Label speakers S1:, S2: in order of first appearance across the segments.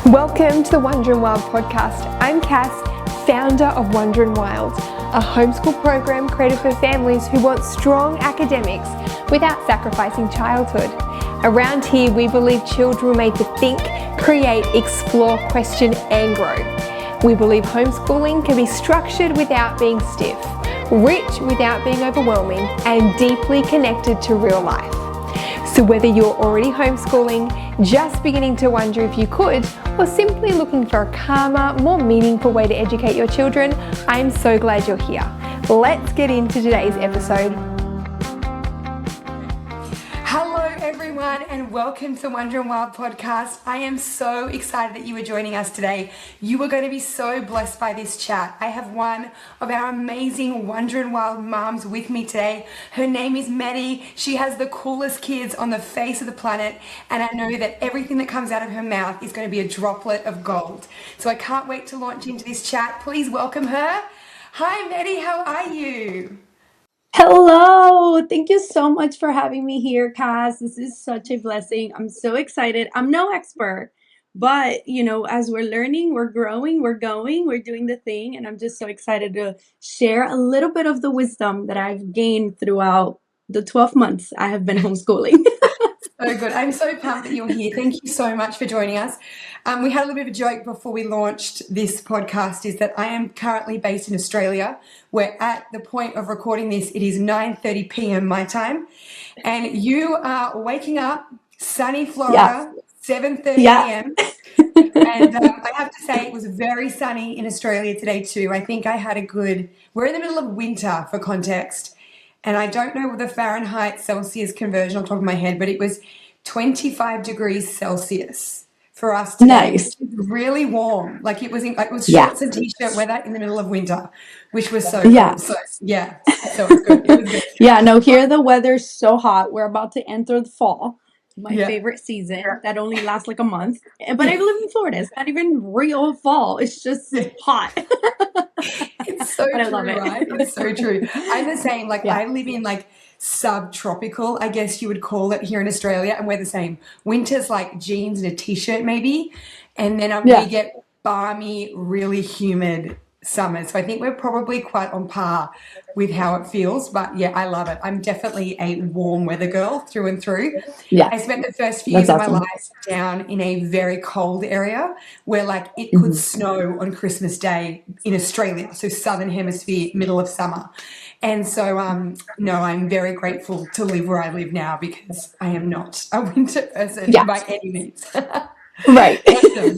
S1: Welcome to the Wonder and Wild podcast. I'm Cass, founder of Wonder and Wild, a homeschool program created for families who want strong academics without sacrificing childhood. Around here, we believe children were made to think, create, explore, question, and grow. We believe homeschooling can be structured without being stiff, rich without being overwhelming, and deeply connected to real life. So whether you're already homeschooling, just beginning to wonder if you could, or simply looking for a calmer, more meaningful way to educate your children, I'm so glad you're here. Let's get into today's episode. Hello everyone and welcome to the Wonder and Wild podcast. I am so excited that you are joining us today. You are going to be so blessed by this chat. I have one of our amazing Wonder and Wild moms with me today. Her name is Meri. She has the coolest kids on the face of the planet, and I know that everything that comes out of her mouth is going to be a droplet of gold. So I can't wait to launch into this chat. Please welcome her. Hi Meri, how are you?
S2: Hello. Thank you so much for having me here, Cass. This is such a blessing. I'm so excited. I'm no expert, but as we're learning, we're growing, we're going, we're doing the thing, and I'm just so excited to share a little bit of the wisdom that I've gained throughout the 12 months I have been homeschooling.
S1: So good. I'm so pumped that you're here. Thank you so much for joining us. We had a little bit of a joke before we launched this podcast is that I am currently based in Australia, where at the point of recording this, it is 9:30 p.m. my time. And you are waking up, sunny Florida, 7:30
S2: Yeah.
S1: a.m. And I have to say it was very sunny in Australia today too. I think I had we're in the middle of winter for context. And I don't know the Fahrenheit Celsius conversion on top of my head, but it was 25 degrees Celsius for us today.
S2: Nice.
S1: Which was really warm. Like it was
S2: Yeah.
S1: shorts and t-shirt weather in the middle of winter, which was so
S2: Yeah.
S1: cool. So yeah, so it was good. It was good.
S2: Yeah, no, here the weather's so hot. We're about to enter the fall, my
S1: Yeah.
S2: favorite season that only lasts like a month. But I live in Florida. It's not even real fall. It's just hot.
S1: It's so
S2: But I
S1: true,
S2: love it.
S1: right? It's so true. I'm the same. Like
S2: Yeah.
S1: I live in like subtropical, I guess you would call it here in Australia, and we're the same. Winter's like jeans and a t-shirt maybe, and then
S2: Yeah.
S1: we get balmy, really humid summers. So I think we're probably quite on par with how it feels. But yeah, I love it. I'm definitely a warm weather girl through and through.
S2: Yeah.
S1: I spent the first few
S2: That's
S1: years of my
S2: awesome.
S1: life down in a very cold area where like it could snow on Christmas Day in Australia, so Southern Hemisphere, middle of summer. And so, no, I'm very grateful to live where I live now because I am not a winter person
S2: Yeah.
S1: by any means.
S2: Right.
S1: Awesome.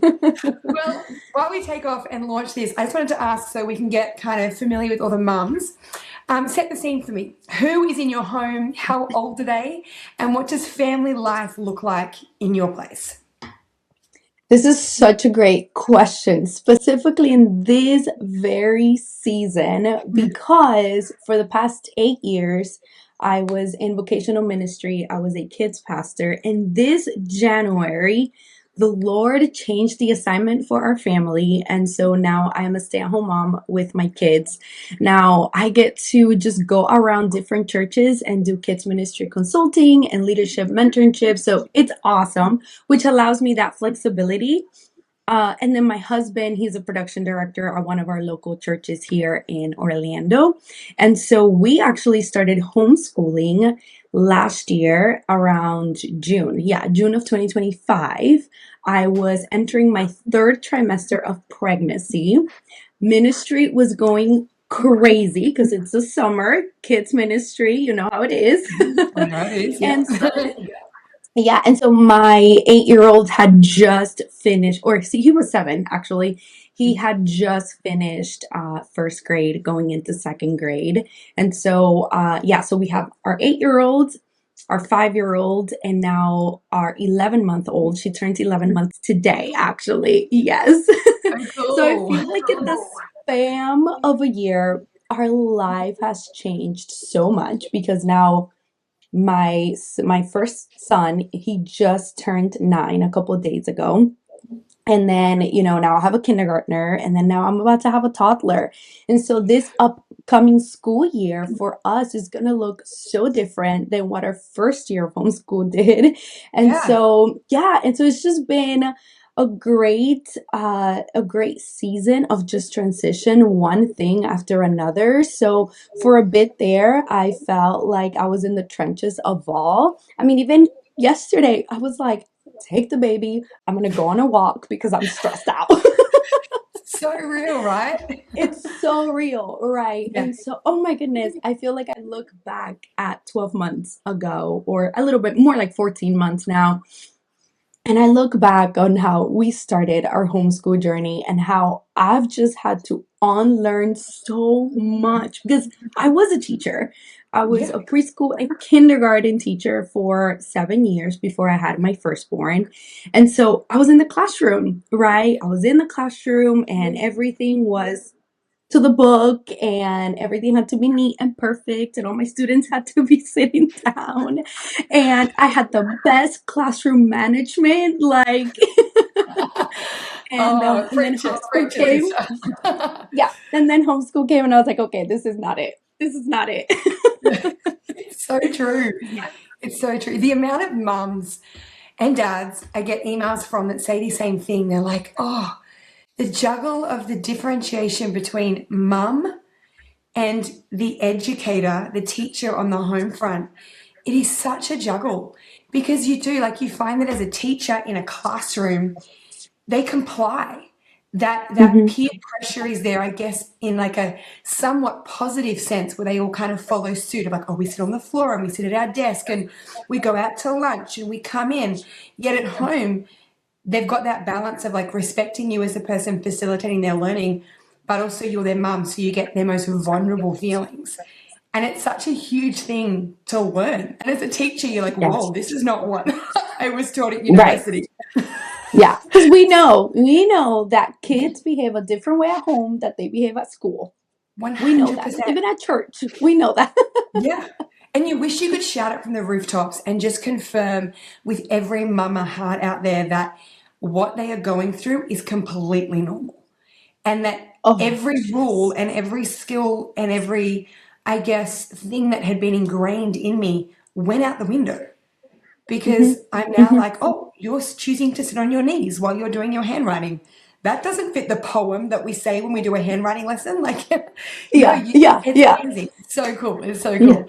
S1: Well, while we take off and launch this, I just wanted to ask so we can get kind of familiar with all the mums. Set the scene for me. Who is in your home? How old are they? And what does family life look like in your place?
S2: This is such a great question, specifically in this very season, because for the past 8 years, I was in vocational ministry. I was a kids pastor. And this January, the Lord changed the assignment for our family. And so now I am a stay-at-home mom with my kids. Now I get to just go around different churches and do kids ministry consulting and leadership mentorship. So it's awesome, which allows me that flexibility. And then my husband, he's a production director at one of our local churches here in Orlando. And so we actually started homeschooling last year around June. Yeah, June of 2025. I was entering my third trimester of pregnancy. Ministry was going crazy because it's the summer, kids ministry, you know how it is.
S1: I know it is, yeah.
S2: And so yeah, and so my 8-year-old had just finished, or see, he was 7 actually. He had just finished first grade, going into second grade, and so so we have our 8-year-old, our 5-year-old, and now our 11-month-old. She turns 11 months today, actually. Yes.
S1: Cool.
S2: So I feel like in the span of a year, our life has changed so much because now my first son, he just turned 9 a couple of days ago. And then, now I have a kindergartner, and then now I'm about to have a toddler. And so this upcoming school year for us is going to look so different than what our first year of homeschool did. And
S1: Yeah.
S2: so, and so it's just been a great season of just transition one thing after another. So for a bit there, I felt like I was in the trenches of all. I mean, even yesterday, I was like, take the baby. I'm gonna go on a walk because I'm stressed out.
S1: So real, right?
S2: It's so real, right?
S1: Yeah.
S2: And so, oh my goodness, I feel like I look back at 12 months ago, or a little bit more like 14 months now, and I look back on how we started our homeschool journey and how I've just had to unlearn so much because I was a teacher. I was
S1: Yeah.
S2: a preschool and kindergarten teacher for 7 years before I had my firstborn. And so I was in the classroom, right? I was in the classroom and everything was to the book and everything had to be neat and perfect and all my students had to be sitting down and I had the best classroom management like
S1: Oh,
S2: and then homeschool
S1: preach it,
S2: came.
S1: sister.
S2: Yeah, and then homeschool came and I was like, okay, this is not it, this is not it.
S1: It's so true.
S2: Yeah.
S1: It's so true. The amount of mums and dads I get emails from that say the same thing. They're like, oh, the juggle of the differentiation between mum and the educator, the teacher on the home front, it is such a juggle because you do, like, you find that as a teacher in a classroom, they comply. That
S2: Hmm.
S1: peer pressure is there, I guess, in like a somewhat positive sense where they all kind of follow suit of like, oh, we sit on the floor and we sit at our desk and we go out to lunch and we come in. Yet at home, they've got that balance of like respecting you as the person facilitating their learning, but also you're their mum, so you get their most vulnerable feelings. And it's such a huge thing to learn. And as a teacher, you're like, whoa,
S2: Yes.
S1: this is not what I was taught at
S2: Right.
S1: university.
S2: Yeah, because we know that kids behave a different way at home that they behave at school. We know that
S1: 100%.
S2: even at church, we know that.
S1: Yeah. And you wish you could shout it from the rooftops and just confirm with every mama heart out there that what they are going through is completely normal. And that
S2: Oh
S1: every rule
S2: yes.
S1: and every skill and every, I guess, thing that had been ingrained in me went out the window
S2: Hmm.
S1: because I'm now
S2: Hmm.
S1: like, oh, you're choosing to sit on your knees while you're doing your handwriting. That doesn't fit the poem that we say when we do a handwriting lesson. Like,
S2: Yeah, yeah,
S1: it's
S2: yeah,
S1: amazing. It's so cool. It's so
S2: yeah,
S1: cool.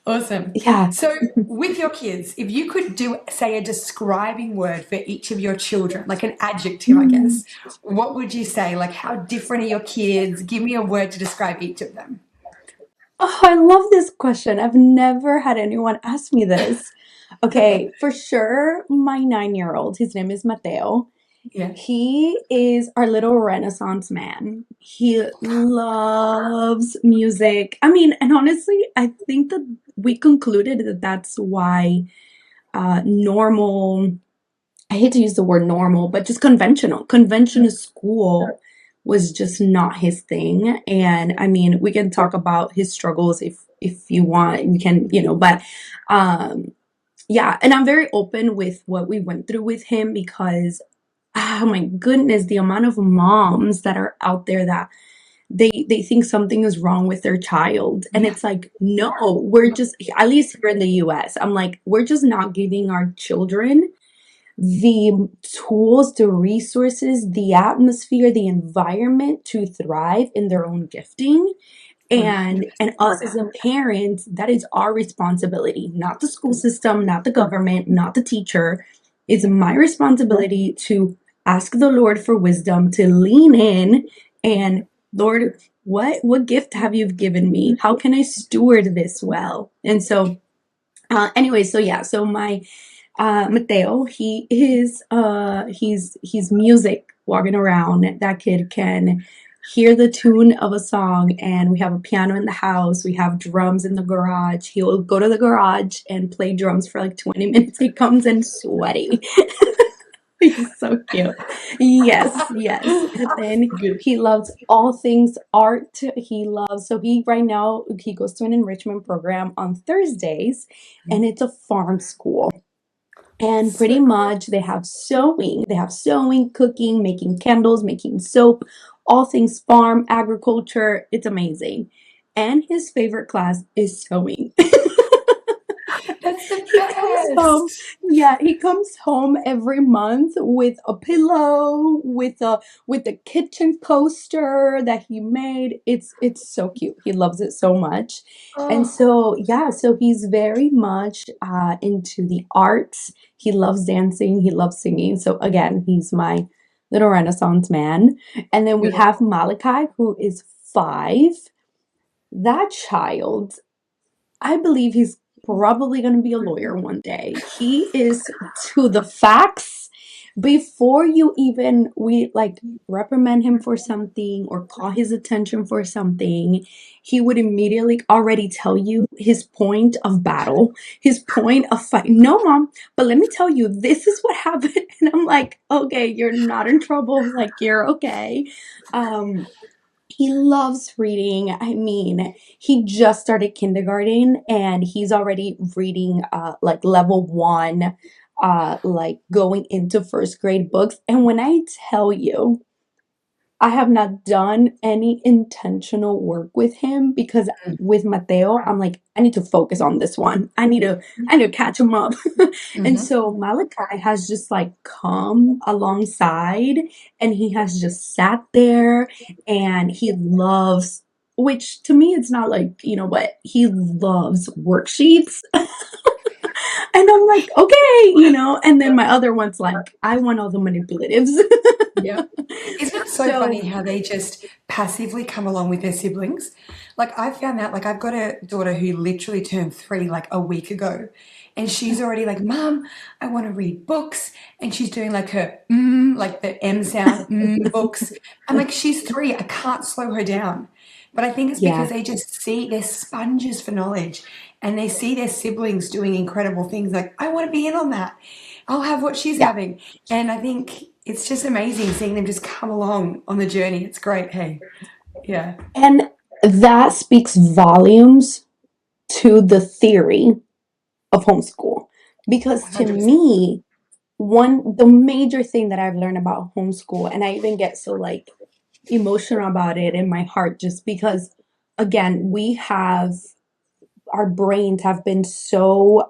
S1: Awesome.
S2: yeah.
S1: So, with your kids, if you could do, say, a describing word for each of your children, like an adjective, I
S2: Mm.
S1: guess, what would you say? Like, how different are your kids? Give me a word to describe each of them.
S2: Oh, I love this question. I've never had anyone ask me this. Okay, for sure, my 9-year-old, his name is Mateo.
S1: Yeah.
S2: He is our little Renaissance man. He loves music. I mean, and honestly, I think that we concluded that that's why normal, I hate to use the word normal, but just conventional school was just not his thing. And I mean, we can talk about his struggles if you want, we can, but um yeah, and I'm very open with what we went through with him because oh my goodness, the amount of moms that are out there that they think something is wrong with their child and
S1: Yeah.
S2: it's like no, we're just, at least here in the US, I'm like, we're just not giving our children the tools, the resources, the atmosphere, the environment to thrive in their own gifting. And
S1: 100%.
S2: us as a parent, that is our responsibility, not the school system, not the government, not the teacher. It's my responsibility to ask the Lord for wisdom, to lean in and Lord, what gift have you given me? How can I steward this well? And so anyway, so yeah, so my Mateo, he's music walking around. That kid can hear the tune of a song, and we have a piano in the house. We have drums in the garage. He'll go to the garage and play drums for like 20 minutes. He comes in sweaty. He's so cute. Yes, yes. And then
S1: Good.
S2: he loves all things art. He loves, so he right now he goes to an enrichment program on Thursdays, and it's a farm school. And
S1: So
S2: pretty much they have sewing, cooking, making candles, making soap, all things farm, agriculture. It's amazing. And his favorite class is sewing.
S1: That's the
S2: He comes home,
S1: best.
S2: yeah, he comes home every month with a pillow, with a kitchen coaster that he made. It's so cute. He loves it so much. And
S1: Oh,
S2: so yeah, so he's very much into the arts. He loves dancing, he loves singing. So again, he's my little Renaissance man. And then we have
S1: beautiful.
S2: Malachi, who is 5. That child, I believe he's probably going to be a lawyer one day. He is to the facts. Before you even we like reprimand him for something or call his attention for something, he would immediately already tell you his point of battle, his point of fight. No, mom, but let me tell you, this is what happened. And I'm like, okay, you're not in trouble. Like you're okay. Um, he loves reading. I mean, he just started kindergarten and he's already reading like level 1, like going into first grade books. And when I tell you, I have not done any intentional work with him because with Mateo, I'm like, I need to focus on this one. I need to catch him up. And
S1: Mm-hmm.
S2: so Malachi has just like come alongside and he has just sat there and he loves, which to me it's not like, but he loves worksheets. And I'm like, okay. And then my other one's like, I want all the manipulatives.
S1: Yeah. Isn't it so funny
S2: So
S1: how they just passively come along with their siblings? Like I found that, like I've got a daughter who literally turned 3 like a week ago, and she's already like, "Mom, I want to read books," and she's doing like her like the M sound, books. I'm like, she's 3. I can't slow her down. But I think it's because
S2: yeah.
S1: they just see they're sponges for knowledge, and they see their siblings doing incredible things. Like I want to be in on that. I'll have what she's
S2: Yeah.
S1: having. And I think it's just amazing seeing them just come along on the journey. It's great. Hey, yeah,
S2: And that speaks volumes to the theory of homeschool. Because to
S1: 100%.
S2: me, the major thing that I've learned about homeschool, and I even get so like emotional about it in my heart, just because again, our brains have been so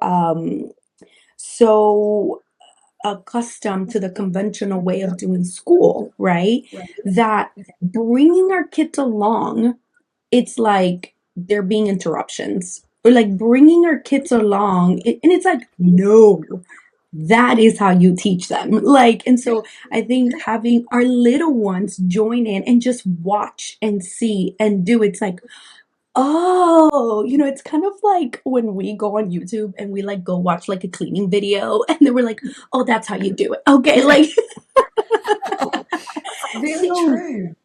S2: accustomed to the conventional way of doing school, right? That bringing our kids along, it's like there being interruptions or like bringing our kids along and it's like no, that is how you teach them, like. And so I think having our little ones join in and just watch and see and do, it's like, oh, it's kind of like when we go on YouTube and we like go watch like a cleaning video and then we're like, oh, that's how you do it, okay,
S1: Yeah,
S2: like.
S1: really
S2: So
S1: true.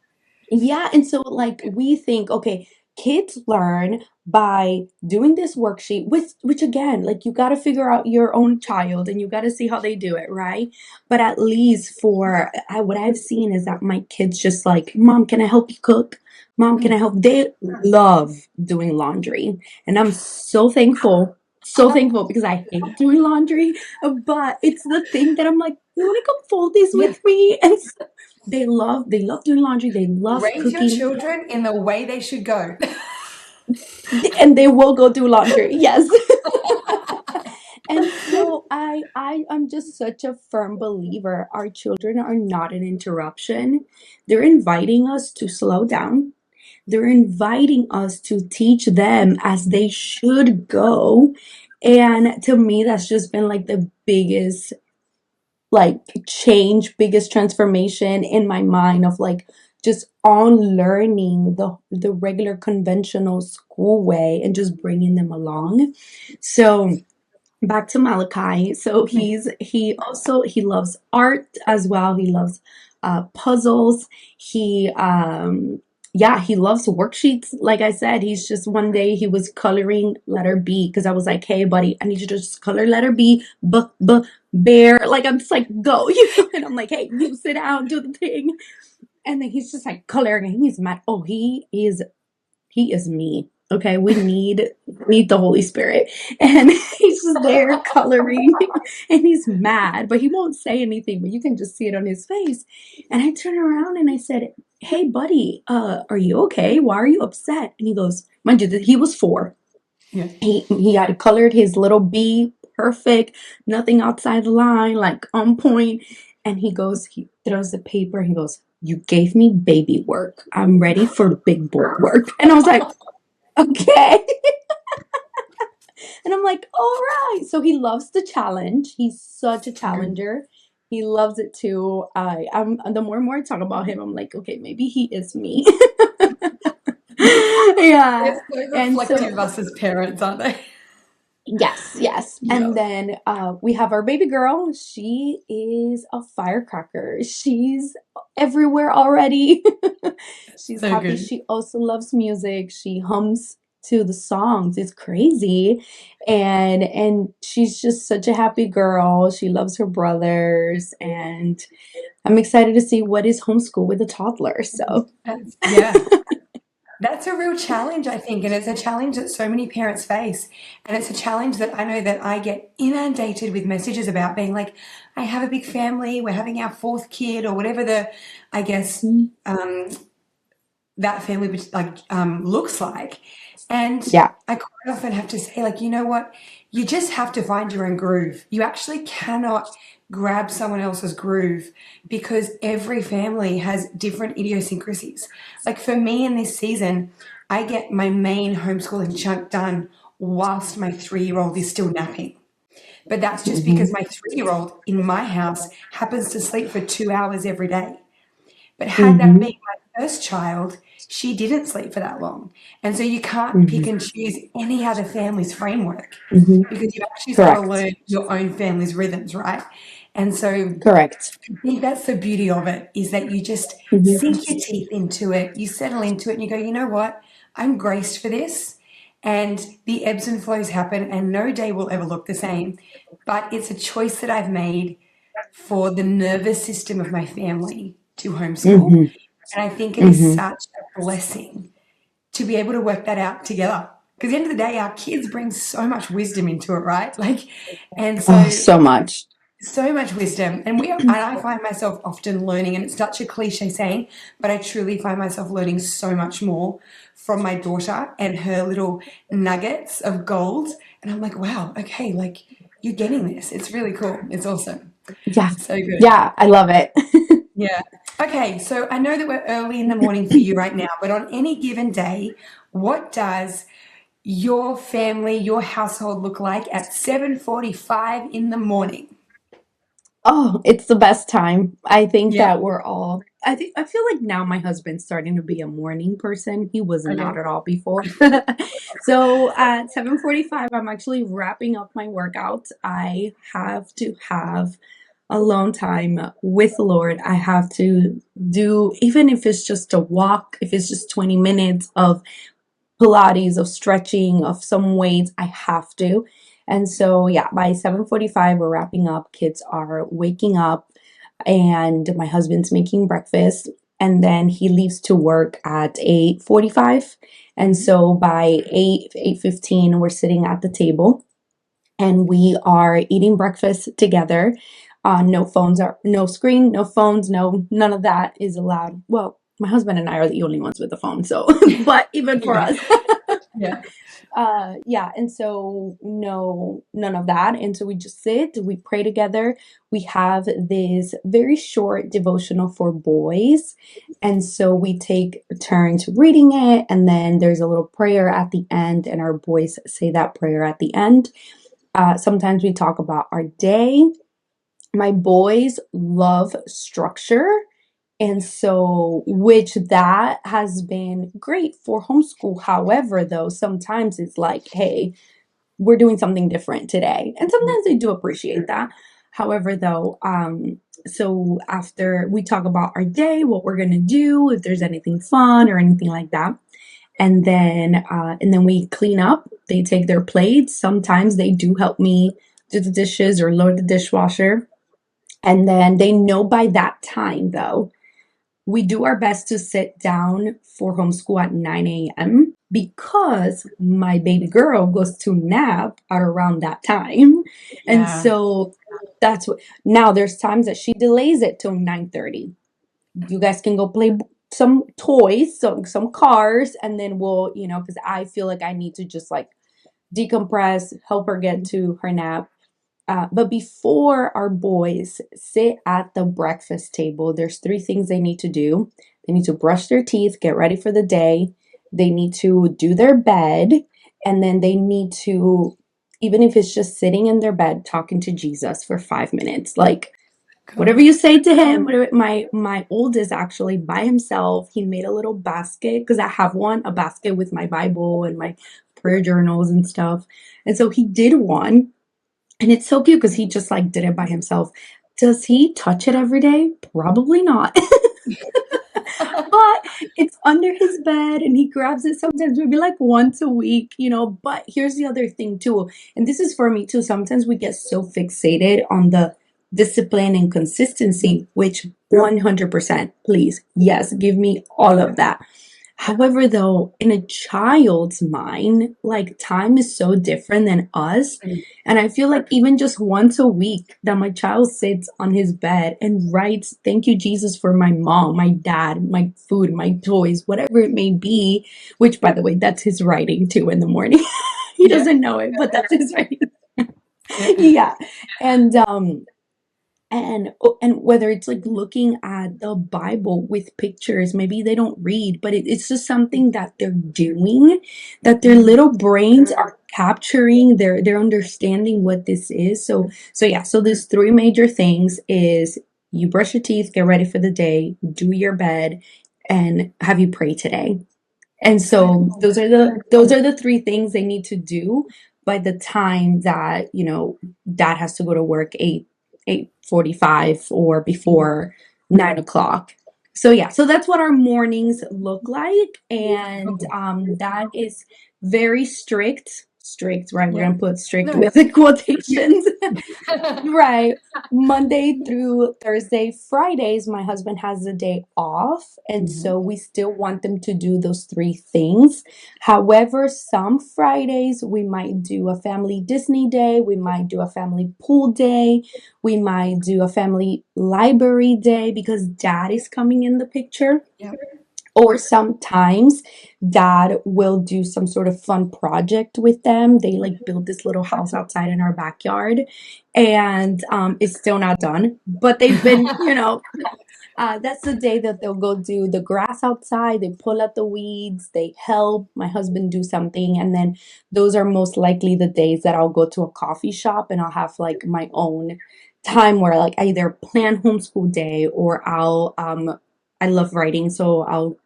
S2: yeah, and so like we think, okay, kids learn by doing this worksheet, which again, like you got to figure out your own child and you got to see how they do it, right? But at least what I've seen is that my kids just like, Mom, can I help you cook? Mom, can I
S1: Mm.
S2: help? They love doing laundry, and I'm so thankful because I hate doing laundry, but it's the thing that I'm like, you want to come fold this
S1: Yeah,
S2: with me? And they love doing laundry, they love
S1: raise your
S2: cooking,
S1: children in the way they should go.
S2: and they will go do laundry. Yes. And so I'm just such a firm believer. Our children are not an interruption. They're inviting us to slow down. They're inviting us to teach them as they should go. And to me, that's just been like the biggest like change, biggest transformation in my mind of like just unlearning the regular conventional school way and just bringing them along. So back to Malachi. So he loves art as well. He loves puzzles. He loves worksheets. Like I said, he's just one day he was coloring letter B because I was like, hey buddy, I need you to just color letter B, bear. Like I'm just like, go, and I'm like, hey, you sit down, do the thing. And then he's just like coloring and he's mad. Oh, he is me. Okay, we need the Holy Spirit. And he's just there coloring and he's mad, but he won't say anything, but you can just see it on his face. And I turn around and I said, "Hey buddy, are you okay? Why are you upset?" And he goes, mind you, that he was 4.
S3: Yeah.
S2: He had colored his little B perfect, nothing outside the line, like on point. And he throws the paper, he goes, "You gave me baby work. I'm ready for big boy work." And I was like, "Okay." And I'm like, "All right." So he loves the challenge. He's such a
S3: So good.
S2: challenger. He loves it too. I'm the more and more I talk about him, I'm like, okay, maybe he is me.
S3: They're
S2: Yeah.
S3: so
S2: And
S3: reflective
S2: so
S3: of us as parents, aren't they?
S2: yes, yes.
S3: Yeah.
S2: And then we have our baby girl. She is a firecracker. She's everywhere already. She's
S3: So
S2: happy.
S3: good.
S2: She also loves music. She hums to the songs. It's crazy. And she's just such a happy girl. She loves her brothers, and I'm excited to see what is homeschool with a toddler. So,
S3: Yeah. That's a real challenge, I think, and it's a challenge that so many parents face. And it's a challenge that I know that I get inundated with messages about being like, I have a big family, we're having our fourth kid, or whatever I guess, um, that family looks like. And
S2: yeah.
S3: I quite often have to say, like, you know what? You just have to find your own groove. You actually cannot grab someone else's groove because every family has different idiosyncrasies. Like for me in this season, I get my main homeschooling chunk done whilst my 3-year-old is still napping. But that's just
S2: Hmm.
S3: because my 3-year-old in my house happens to sleep for 2 hours every day. But had that
S2: Hmm.
S3: been my first child, she didn't sleep for that long. And so you can't pick
S2: Hmm.
S3: and choose any other family's framework
S2: Hmm.
S3: because you've actually got to
S2: Correct.
S3: learn your own family's rhythms, right? And so
S2: Correct.
S3: I think that's the beauty of it is that you just
S2: Hmm.
S3: sink your teeth into it, you settle into it, and you go, you know what? I'm graced for this. And the ebbs and flows happen, and no day will ever look the same. But it's a choice that I've made for the nervous system of my family to homeschool.
S2: Hmm.
S3: And I think it is
S2: Hmm.
S3: such a blessing to be able to work that out together. Because at the end of the day, our kids bring so much wisdom into it, right? Like, and
S2: Oh,
S3: so
S2: so much.
S3: so much wisdom. And I find myself often learning, and it's such a cliche saying, but I truly find myself learning so much more from my daughter and her little nuggets of gold. And I'm like, wow, okay, like you're getting this. It's really cool. It's awesome.
S2: Yeah.
S3: So good.
S2: Yeah, I love it.
S3: Yeah. Okay, so I know that we're early in the morning for you right now, but on any given day, what does your family, your household look like at 7:45 in the morning?
S2: Oh, it's the best time. I think
S3: Yeah.
S2: that I feel like now my husband's starting to be a morning person. He was not
S3: Okay.
S2: at all before. So at 7:45, I'm actually wrapping up my workout. I have to have alone time with the Lord. I have to do, even if it's just a walk, if it's just 20 minutes of Pilates, of stretching, of some weights. I have to. And so yeah, by 7:45 we're wrapping up. Kids are waking up and my husband's making breakfast and then he leaves to work at 8:45. And
S3: Mhm.
S2: so by 8:15 we're sitting at the table and we are eating breakfast together. No phones are no screen, no phones, no none of that is allowed. Well, my husband and I are the only ones with the phone, so but even for
S3: Yeah.
S2: us.
S3: Yeah.
S2: Yeah, and so no, none of that. And so we just sit, we pray together. We have this very short devotional for boys. And so we take turns reading it, and then there's a little prayer at the end, and our boys say that prayer at the end. Sometimes we talk about our day. My boys love structure. And so, which that has been great for homeschool. However, though, sometimes it's like, hey, we're doing something different today. And sometimes they do appreciate that. However, though, so after we talk about our day, what we're gonna do, if there's anything fun or anything like that, and then we clean up. They take their plates. Sometimes they do help me do the dishes or load the dishwasher. And then they know by that time, though, we do our best to sit down for homeschool at 9 a.m. because my baby girl goes to nap at around that time. And
S3: Yeah.
S2: so that's what now there's times that she delays it till 9:30. You guys can go play some toys, some cars, and then we'll, because I feel like I need to just like decompress, help her get to her nap. But before our boys sit at the breakfast table, there's three things they need to do. They need to brush their teeth, get ready for the day. They need to do their bed. And then they need to, even if it's just sitting in their bed, talking to Jesus for 5 minutes. Like, whatever
S3: God.
S2: you say to him. My oldest actually by himself, he made a little basket because I have a basket with my Bible and my prayer journals and stuff. And so he did one, and it's so cute because he just like did it by himself. Does he touch it every day? Probably not. But it's under his bed and he grabs it sometimes, maybe like once a week, you know. But here's the other thing too, and this is for me too. Sometimes we get so fixated on the discipline and consistency, which 100%, please, yes, give me all of that. However, though, in a child's mind, like time is so different than us. And I feel like even just once a week that my child sits on his bed and writes, "Thank you, Jesus, for my mom, my dad, my food, my toys," whatever it may be, which, by the way, that's his writing too in the morning. He
S3: Yeah.
S2: doesn't know it, but that's his writing.
S3: Yeah.
S2: Yeah. And, and whether it's like looking at the Bible with pictures, maybe they don't read, but it's just something that they're doing, that their
S3: Mm.
S2: little brains are capturing, they're understanding what this is. So yeah, so there's three major things: is you brush your teeth, get ready for the day, do your bed, and have you pray today. And
S3: So
S2: so
S3: cool.
S2: those are the three things they need to do by the time that, dad has to go to work 8:45 or before 9 o'clock. So yeah, so that's what our mornings look like. And that is very strict, right? We're
S3: Yeah.
S2: gonna put strict
S3: No.
S2: with the
S3: Yeah.
S2: quotations. Right. Monday through Thursday. Fridays, my husband has the day off. And
S3: Mhm.
S2: so we still want them to do those three things. However, some Fridays, we might do a family Disney day. We might do a family pool day. We might do a family library day because dad is coming in the picture.
S3: Yeah.
S2: Or sometimes dad will do some sort of fun project with them. They like build this little house outside in our backyard, and it's still not done. But they've been, that's the day that they'll go do the grass outside. They pull out the weeds, they help my husband do something. And then those are most likely the days that I'll go to a coffee shop and I'll have like my own time where like I either plan homeschool day or I love writing, so I'll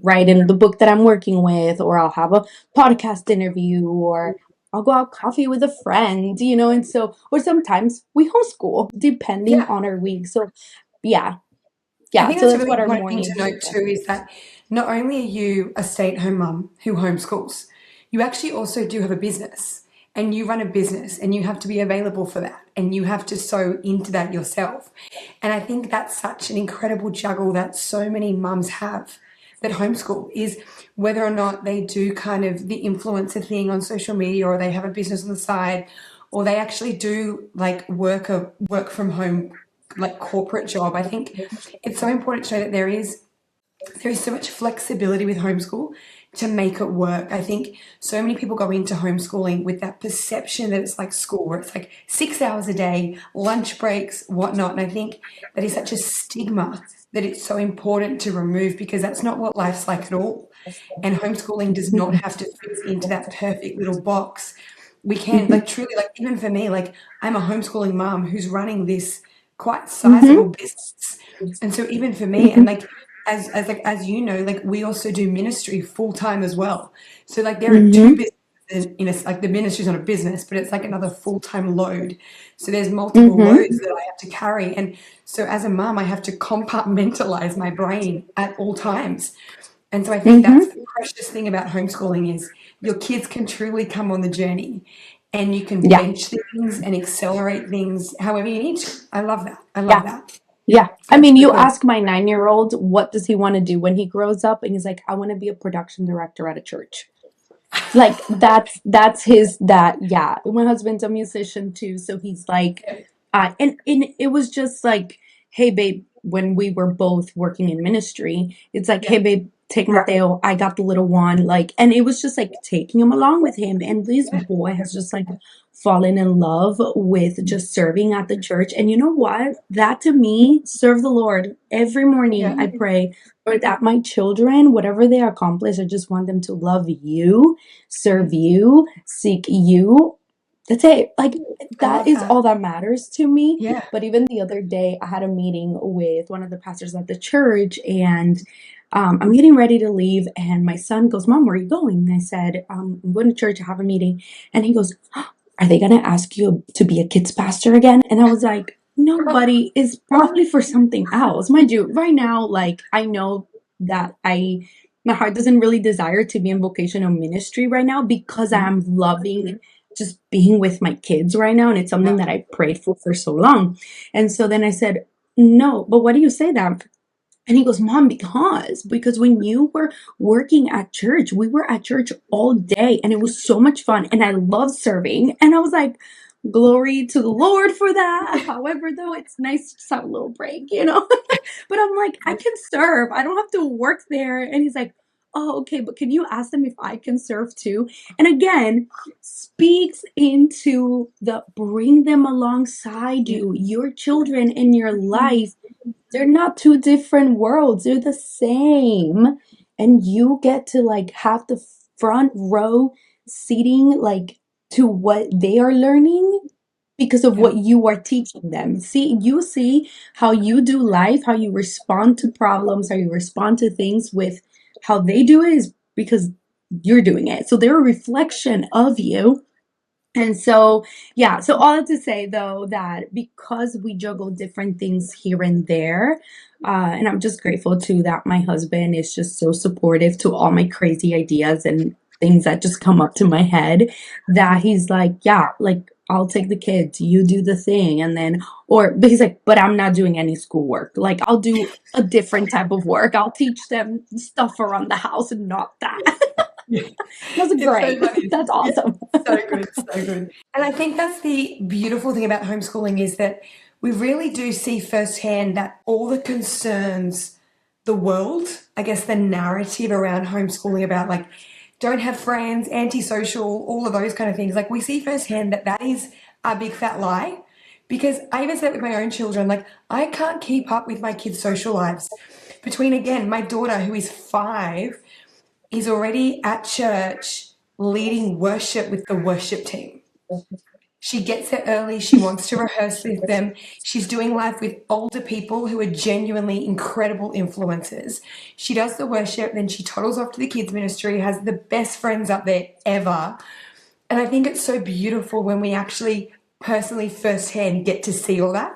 S2: write in the book that I'm working with, or I'll have a podcast interview, or I'll go out coffee with a friend, and so, or sometimes we homeschool depending
S3: Yeah.
S2: on our week. So yeah,
S3: I
S2: yeah,
S3: think
S2: so
S3: that's a
S2: that's
S3: really
S2: what our
S3: important thing to
S2: mornings look
S3: note
S2: like.
S3: too is that not only are you a stay-at-home mum who homeschools, you actually also do have a business and you run a business and you have to be available for that and you have to sew into that yourself. And I think that's such an incredible juggle that so many mums have that homeschool is whether or not they do kind of the influencer thing on social media or they have a business on the side or they actually do like work from home like corporate job. I think it's so important to know that there is so much flexibility with homeschool to make it work. I think so many people go into homeschooling with that perception that it's like school, where it's like 6 hours a day, lunch breaks, whatnot. And I think that is such a stigma that it's so important to remove because that's not what life's like at all. And homeschooling does not
S2: Mhm,
S3: have to fit into that perfect little box. We can,
S2: mhm,
S3: like, truly, like, even for me, like, I'm a homeschooling mom who's running this quite
S2: mhm,
S3: sizable business. And so even for me, and
S2: mhm,
S3: like as you know, like we also do ministry full time as well. So like there are two
S2: mhm,
S3: businesses in a, like the ministry's not a business, but it's like another full time load. So there's multiple loads
S2: mhm,
S3: that I have to carry, and so as a mom, I have to compartmentalize my brain at all times. And so I think that's
S2: mhm.
S3: the precious thing about homeschooling is your kids can truly come on the journey and you can
S2: Yeah,
S3: bench things and accelerate things however you need to. I love that. I love
S2: yeah,
S3: that.
S2: yeah. I
S3: That's
S2: mean,
S3: so
S2: you
S3: cool.
S2: ask my 9-year-old, what does he want to do when he grows up? And he's like, I want to be a production director at a church. Like that's his that yeah. My husband's a musician too, so he's like, and it was just like, hey babe, when we were both working in ministry, it's like,
S3: Yeah.
S2: hey babe, take Mateo, I got the little one, like, and it was just like taking him along with him. And this boy has just like fallen in love with just serving at the church. And you know what? That to me, serve the Lord. Every morning
S3: Yeah.
S2: I pray, Lord, that my children, whatever they accomplish, I just want them to love you, serve you, seek you. That's it. Like,
S3: I
S2: that
S3: love
S2: is
S3: that.
S2: all that matters to me.
S3: Yeah.
S2: But even the other day, I had a meeting with one of the pastors at the church, and I'm getting ready to leave. And my son goes, Mom, where are you going? And I said, I'm going to church. I have a meeting. And he goes, are they going to ask you to be a kids pastor again? And I was like, no, buddy, it's probably for something else. Mind you, right now, like, I know that my heart doesn't really desire to be in vocational ministry right now because I'm loving just being with my kids right now. And it's something that I prayed for so long. And so then I said, no, but why do you say that? And he goes, Mom, because when you were working at church, we were at church all day and it was so much fun. And I love serving. And I was like, glory to the Lord for that. However, though, it's nice to just have a little break, you know? But I'm like, I can serve. I don't have to work there. And he's like, oh, okay, but can you ask them if I can serve too? And again, speaks into the bring them alongside you, your children in your life. They're not two different worlds. They're the same. And you get to like have the front row seating like to what they are learning because of
S3: Yeah.
S2: what you are teaching them. You see how you do life, how you respond to problems, how you respond to things with how they do it is because you're doing it. So they're a reflection of you. And so, yeah, so all to say though that because we juggle different things here and there, and I'm just grateful too that my husband is just so supportive to all my crazy ideas and things that just come up to my head, that he's like, yeah, like I'll take the kids, you do the thing. And then, but he's like, but I'm not doing any schoolwork. Like I'll do a different type of work. I'll teach them stuff around the house and not that.
S3: Yeah.
S2: That's
S3: It's so
S2: great.
S3: funny.
S2: That's
S3: Yeah,
S2: awesome.
S3: so good, so good. And I think that's the beautiful thing about homeschooling is that we really do see firsthand that all the concerns, the world, I guess the narrative around homeschooling about like don't have friends, antisocial, all of those kind of things. Like we see firsthand that that is a big fat lie. Because I even said it with my own children, like I can't keep up with my kids' social lives. Between again, my daughter who is 5 is already at church leading worship with the worship team. She gets there early. She wants to rehearse with them. She's doing life with older people who are genuinely incredible influencers. She does the worship, then she toddles off to the kids ministry, has the best friends up there ever. And I think it's so beautiful when we actually personally firsthand get to see all that.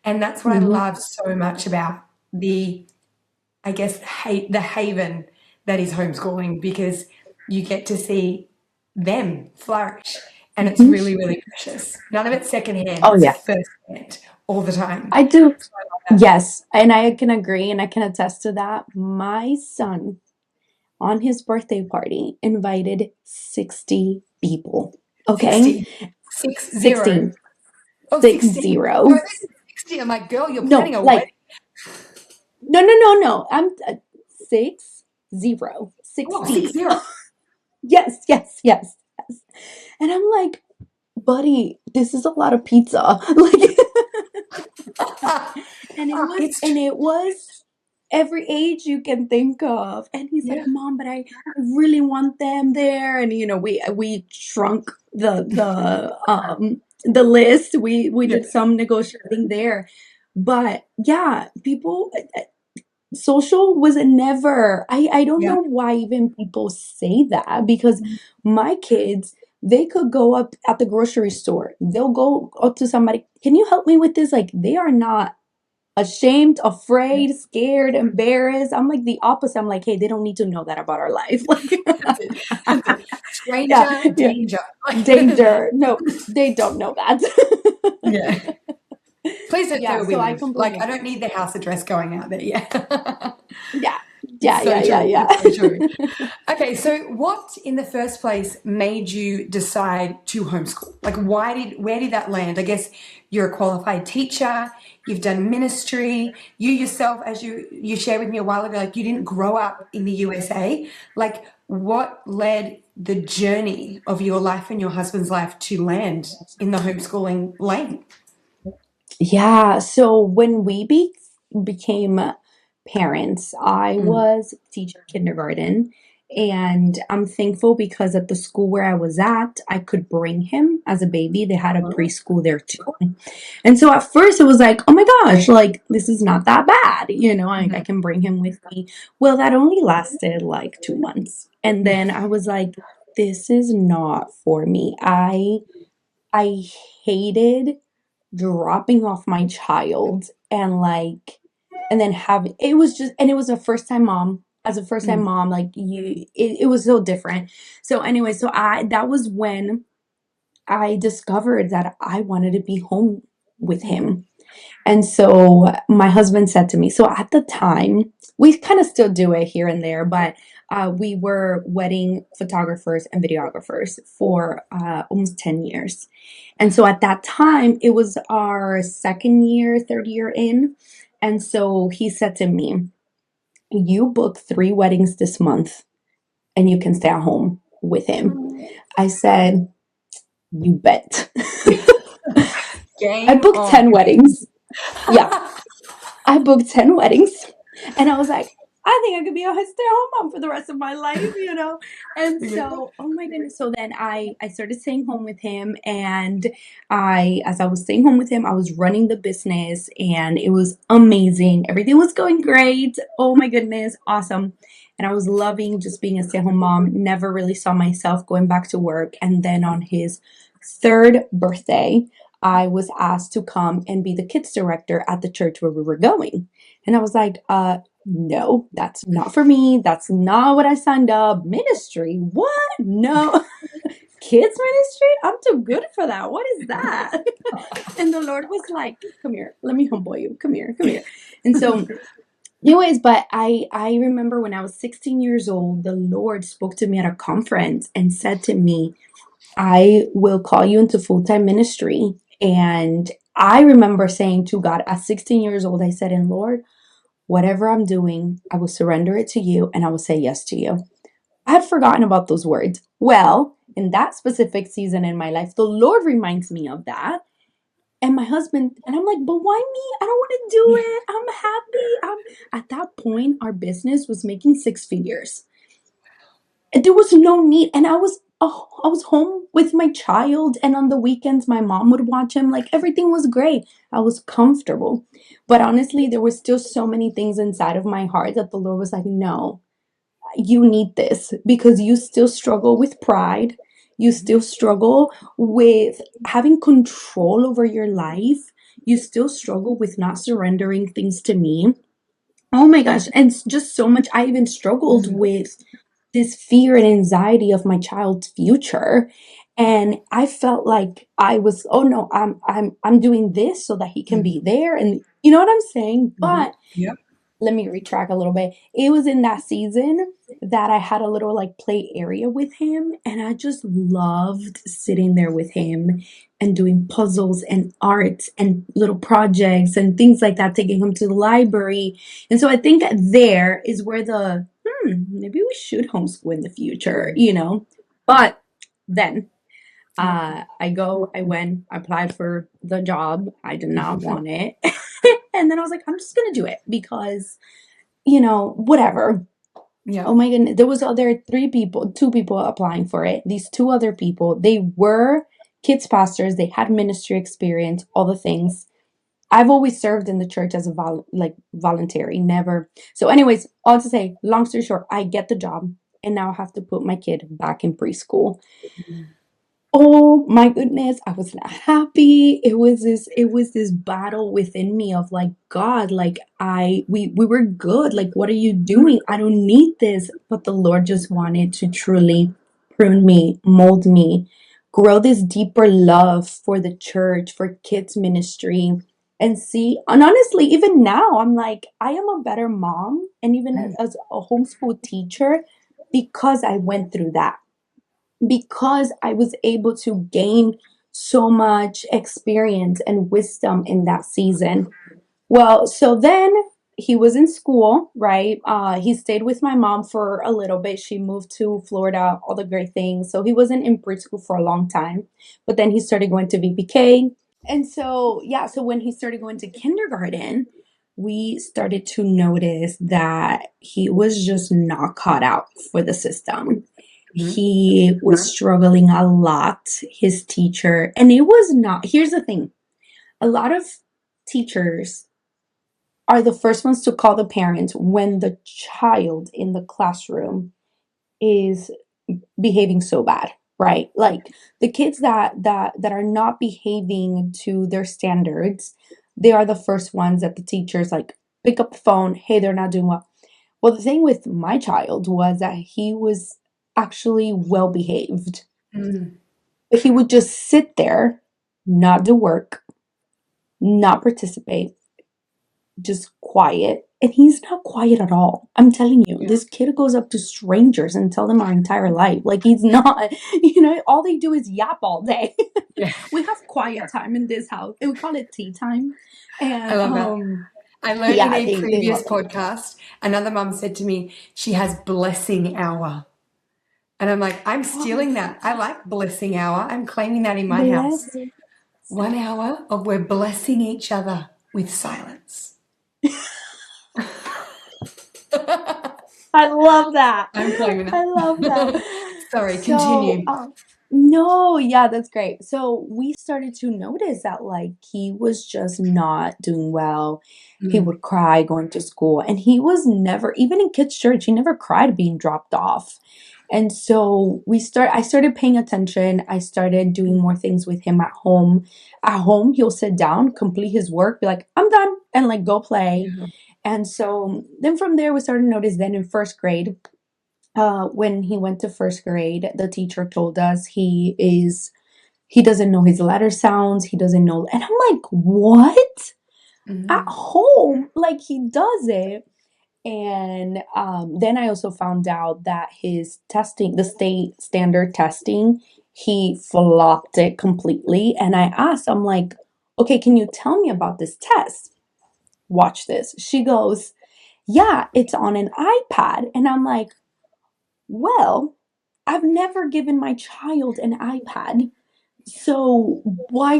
S3: And that's what I
S2: Mhm.
S3: love so much about I guess, the haven that is homeschooling because you get to see them flourish. And it's
S2: Mhm.
S3: really, really precious. None of it's secondhand,
S2: Oh
S3: it's
S2: yeah,
S3: firsthand all the time.
S2: I do.
S3: So I love that.
S2: Yes, and I can agree and I can attest to that. My son on his birthday party invited 60 people. Okay?
S3: 60. 60.
S2: 16.
S3: Oh,
S2: 60.
S3: 60. Oh, this is 60. I'm like, girl, you're
S2: No,
S3: planning a wedding.
S2: like no, no, no, no. I'm 60.
S3: Oh,
S2: 60.
S3: 60.
S2: Yes, yes, yes, yes. And I'm like, buddy, this is a lot of pizza. Like
S3: It's
S2: and
S3: true.
S2: it was every age you can think of. And he's like,
S3: Yeah.
S2: Mom, but I really want them there. And we shrunk the list. We
S3: Yeah.
S2: did some negotiating there. But yeah, people social was a never. I don't
S3: Yeah.
S2: know why even people say that because my kids they could go up at the grocery store. They'll go up to somebody, can you help me with this? Like they are not ashamed, afraid, scared, embarrassed. I'm like the opposite. I'm like, hey, they don't need to know that about our life. Like,
S3: That's it. That's it.
S2: yeah,
S3: Stranger
S2: yeah,
S3: danger.
S2: danger. No, they don't know that.
S3: Yeah. Please don't say
S2: Yeah,
S3: where we
S2: so I
S3: live.
S2: completely
S3: Like, I
S2: agree.
S3: don't need the house address going out there. Yeah.
S2: Yeah, Yeah,
S3: It's so
S2: yeah, yeah,
S3: true.
S2: yeah.
S3: It's so true. Okay, so what in the first place made you decide to homeschool? Like where did that land? I guess you're a qualified teacher, you've done ministry, you yourself, as you shared with me a while ago, like you didn't grow up in the USA. Like what led the journey of your life and your husband's life to land in the homeschooling lane?
S2: Yeah, so when we became parents, I
S3: Mm.
S2: was teaching kindergarten, and I'm thankful because at the school where I was at, I could bring him as a baby. They had a
S3: Oh,
S2: preschool there too. And so at first it was like, oh my gosh, like this is not that bad. I
S3: mhm.
S2: can bring him with me. Well, that only lasted like 2 months. And then I was like, this is not for me. I hated dropping off my child and then having it was just and it was a first time mom as a first time
S3: Mm,
S2: mom like it was so different. So anyway, so I that was when I discovered that I wanted to be home with
S3: mhm.
S2: him. And so my husband said to me, so at the time, we kind of still do it here and there, but we were wedding photographers and videographers for almost 10 years. And so at that time, it was our second year, third year in. And so he said to me, you book 3 weddings this month and you can stay at home with him. I said, you bet. I
S3: Game
S2: booked
S3: on.
S2: 10 weddings. Yeah. I booked 10 weddings and I was like, I think I could be a stay-at-home mom for the rest of my life. And
S3: Yeah.
S2: so, oh my goodness. So then I started staying home with him and as I was staying home with him, I was running the business and it was amazing. Everything was going great. Oh my goodness. Awesome. And I was loving just being a stay-at-home mom. Never really saw myself going back to work. And then on his third birthday, I was asked to come and be the kids director at the church where we were going. And I was like, no, that's not for me. That's not what I signed up. Ministry? What? No. Kids ministry? I'm too good for that. What is that? And the Lord was like, come here, let me humble you. Come here, come here. And so anyways, but I remember when I was 16 years old, the Lord spoke to me at a conference and said to me, I will call you into full-time ministry. And I remember saying to God at 16 years old, I said, and Lord, whatever I'm doing, I will surrender it to you and I will say yes to you. I had forgotten about those words. Well, in that specific season in my life, the Lord reminds me of that. And my husband, and I'm like, but why me? I don't want to do it. I'm happy. At that point, our business was making 6 figures. There was no need, and I was home with my child, and on the weekends my mom would watch him. Like everything was great. I was comfortable. But honestly, there were still so many things inside of my heart that the Lord was like, no, you need this because you still struggle with pride. You still struggle with having control over your life. You still struggle with not surrendering things to me. Oh my gosh. And it's just so much. I even struggled
S3: Mhm.
S2: with this fear and anxiety of my child's future. And I felt like I was, oh no, I'm doing this so that he can be
S3: Mhm.
S2: there. And you know what I'm saying?
S3: Mhm.
S2: But
S3: Yep.
S2: let me retract a little bit. It was in that season that I had a little like play area with him, and I just loved sitting there with him and doing puzzles and art and little projects and things like that, taking him to the library. And so I think there is where maybe we should homeschool in the future. But then
S3: Yep.
S2: I went, I applied for the job. I did not want it. And then I was like, I'm just gonna do it because whatever. Oh
S3: Yep.
S2: my goodness. There was other two people applying for it. These two other people, they were kids pastors. They had ministry experience, all the things. I've always served in the church as a voluntary, never. So anyways, all to say, long story short, I get the job and now I have to put my kid back in preschool. Oh my goodness, I was not happy. It was this battle within me of like, God, like we were good. Like, what are you doing? I don't need this. But the Lord just wanted to truly prune me, mold me, grow this deeper love for the church, for kids ministry. and see. And honestly, even now, I'm like, I am a better mom and even
S3: Mm,
S2: as a homeschool teacher because I went through that, because I was able to gain so much experience and wisdom in that season. Well, so then he was in school, right? He stayed with my mom for a little bit. She moved to Florida, all the great things. So he wasn't in preschool for a long time, but then he started going to VPK. And so, yeah, so when he started going to kindergarten, we started to notice that he was just not caught out for the system.
S3: mhm,
S2: He was struggling a lot, his teacher, and it was not, here's the thing, a lot of teachers are the first ones to call the parent when the child in the classroom is behaving so bad, right? Like the kids that are not behaving to their standards, they are the first ones that the teachers like pick up the phone, hey, they're not doing well. Well, the thing with my child was that he was actually well behaved,
S3: mm.
S2: but he would just sit there, not do work, not participate, just quiet. And he's not quiet at all. I'm telling you,
S3: Yeah.
S2: this kid goes up to strangers and tell them our entire life. Like he's not, all they do is yap all day.
S3: Yeah.
S2: We have quiet time in this house. And we call it tea time.
S3: I
S2: And
S3: love that. I learned in
S2: yeah,
S3: a
S2: they
S3: previous
S2: love it.
S3: podcast, another mum said to me, she has blessing hour. And I'm like, I'm stealing that. I like blessing hour. I'm claiming that in my house.
S2: Bless.
S3: 1 hour of we're blessing each other with silence.
S2: I love that.
S3: I'm claiming
S2: I love that.
S3: that. Sorry,
S2: So,
S3: continue.
S2: no, yeah, that's great. So we started to notice that like he was just not doing well. He
S3: Mm,
S2: would cry going to school, and he was never, even in kids' church, he never cried being dropped off. And so I started paying attention. I started doing more things with him at home. At home, he'll sit down, complete his work, be like, I'm done, and like go play.
S3: yeah.
S2: And so then from there, we started to notice then in first grade, when he went to first grade, the teacher told us he doesn't know his letter sounds. He doesn't know. And I'm like, what? At
S3: Mhm.
S2: home, like he does it. And then I also found out that his testing, the state standard testing, he flopped it completely. And I asked, I'm like, okay, can you tell me about this test? Watch this. She goes, yeah, it's on an iPad. And I'm like, well, I've never given my child an iPad. So why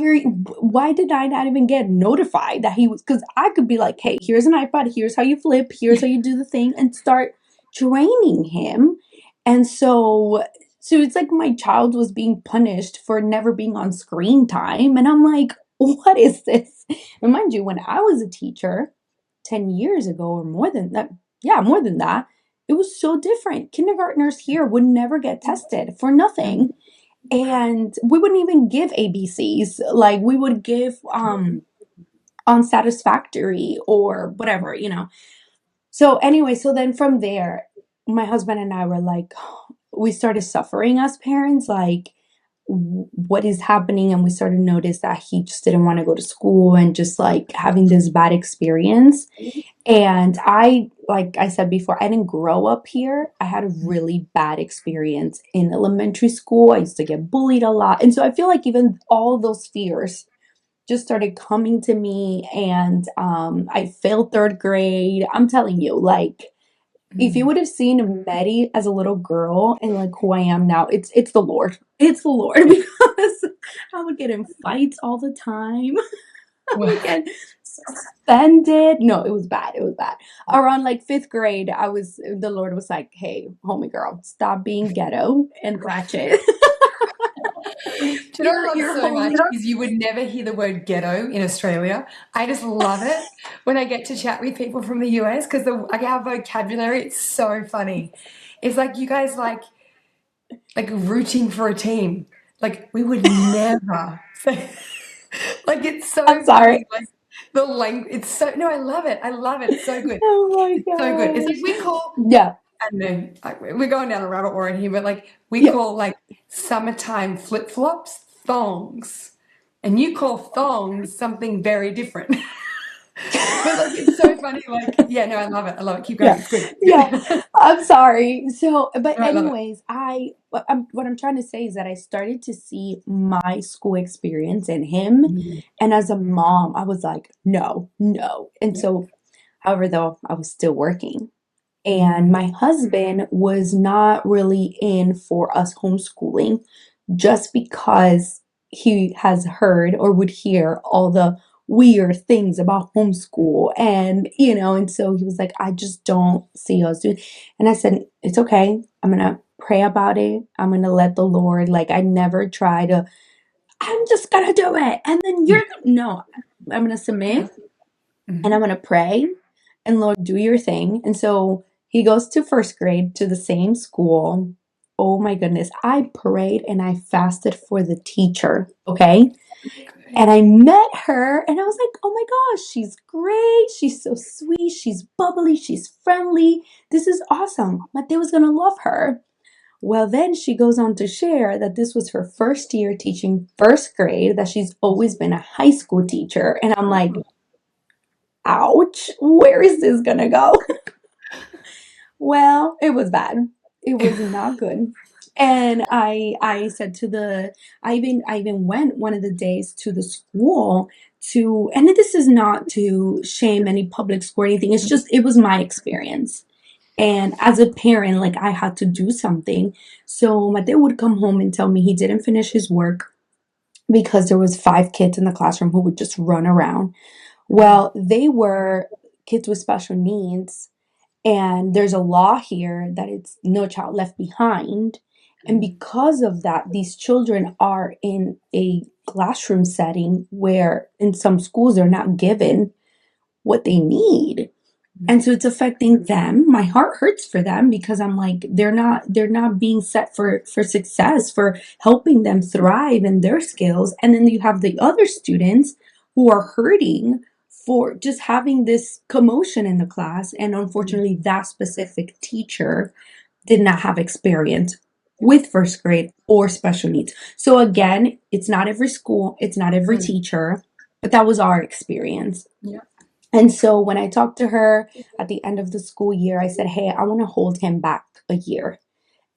S2: did I not even get notified that he was, because I could be like, hey, here's an iPad, here's how you flip, here's how you do the thing, and start training him. And so it's like my child was being punished for never being on screen time. And I'm like, what is this? And mind you, when I was a teacher 10 years ago or more than that, yeah, more than that, it was so different. Kindergartners here would never get tested for
S3: Mm.
S2: nothing, and we wouldn't even give ABCs. Like we would give unsatisfactory or whatever. So anyway, so then from there, my husband and I were like, we started suffering as parents, like what is happening, and we started to notice that he just didn't want to go to school and just like having this bad experience. And like I said before, I didn't grow up here. I had a really bad experience in elementary school. I used to get bullied a lot. And so I feel like even all those fears just started coming to me. And I failed third grade. I'm telling you, like, if you
S3: Mm.
S2: would have seen Meri as a little girl and like who I am now, it's the Lord. It's the Lord because I would get in fights all the time.
S3: Well,
S2: Would get suspended. No, it was bad. It was bad. Around like fifth grade, the Lord was like, hey, homie girl, stop being ghetto and ratchet.
S3: do you know what I love
S2: You're
S3: so much
S2: holy.
S3: is you would never hear the word ghetto in Australia. I just love it when I get to chat with people from the US because like our vocabulary, it's so funny. It's like you guys like rooting for a team. Like we would never say like it's
S2: I'm
S3: so
S2: sorry.
S3: funny. Like the language it's so no, I love it. I love it. It's so good.
S2: Oh my
S3: It's so good. It's like
S2: gosh.
S3: we call
S2: Yeah.
S3: I don't know, like, we're going down a rabbit warren here, but like we
S2: Yeah.
S3: call like summertime flip flops thongs. And you call thongs something very different. But like it's so funny. Like, yeah, no, I love it. I love it. Keep going.
S2: Yeah,
S3: It's good. It's
S2: yeah.
S3: good.
S2: I'm sorry. So, but
S3: No, I love it.
S2: anyways, what I'm trying to say is that I started to see my school experience in him,
S3: Mm.
S2: and as a mom, I was like, no, no. And
S3: Yeah.
S2: so, however, though, I was still working. And
S3: Mm.
S2: my husband was not really in for us homeschooling just because he has heard or would hear all the weird things about homeschool. And so he was like, I just don't see us doing. And I said, it's okay. I'm going to pray about it. I'm going to let the Lord, like, I never try to, I'm just going to do it. And then no, I'm going to
S3: Yeah.
S2: submit and I'm
S3: Hmm.
S2: going to pray and Lord, do your thing. And so he goes to first grade to the same school. Oh my goodness. I prayed and I fasted for the teacher. Okay.
S3: Good.
S2: And I met her and I was like, oh my gosh, she's great. She's so sweet. She's bubbly. She's friendly. This is awesome. Mateo was going to love her. Well, then she goes on to share that this was her first year teaching first grade, that she's always been a high school teacher. And I'm like,
S3: Oh,
S2: ouch, where is this going to go? Well, it was bad. It was not good. And I said to the I even went one of the days to the school to, and this is not to shame any public school or anything. It's just it was my experience. And as a parent, like I had to do something. So my dad would come home and tell me he didn't finish his work because there was 5 kids in the classroom who would just run around.
S3: mm,
S2: Well, they were kids with special needs, and there's a law here that it's no child left behind. And
S3: mm,
S2: because of that, these children are in a classroom setting where in some schools they're not given what they need.
S3: mm,
S2: And so it's affecting them. My heart hurts for them because I'm like, they're not being set for success, for helping them thrive in their skills. And then you have the other students who are hurting for just having this commotion in the class. And
S3: mm,
S2: unfortunately, that specific teacher did not have experience with first grade or special needs. So again, it's not every school, it's not every
S3: mm.
S2: teacher, but that was our experience.
S3: Yeah.
S2: And so when I talked to her at the end of the school year, I said, hey, I want to hold him back a year.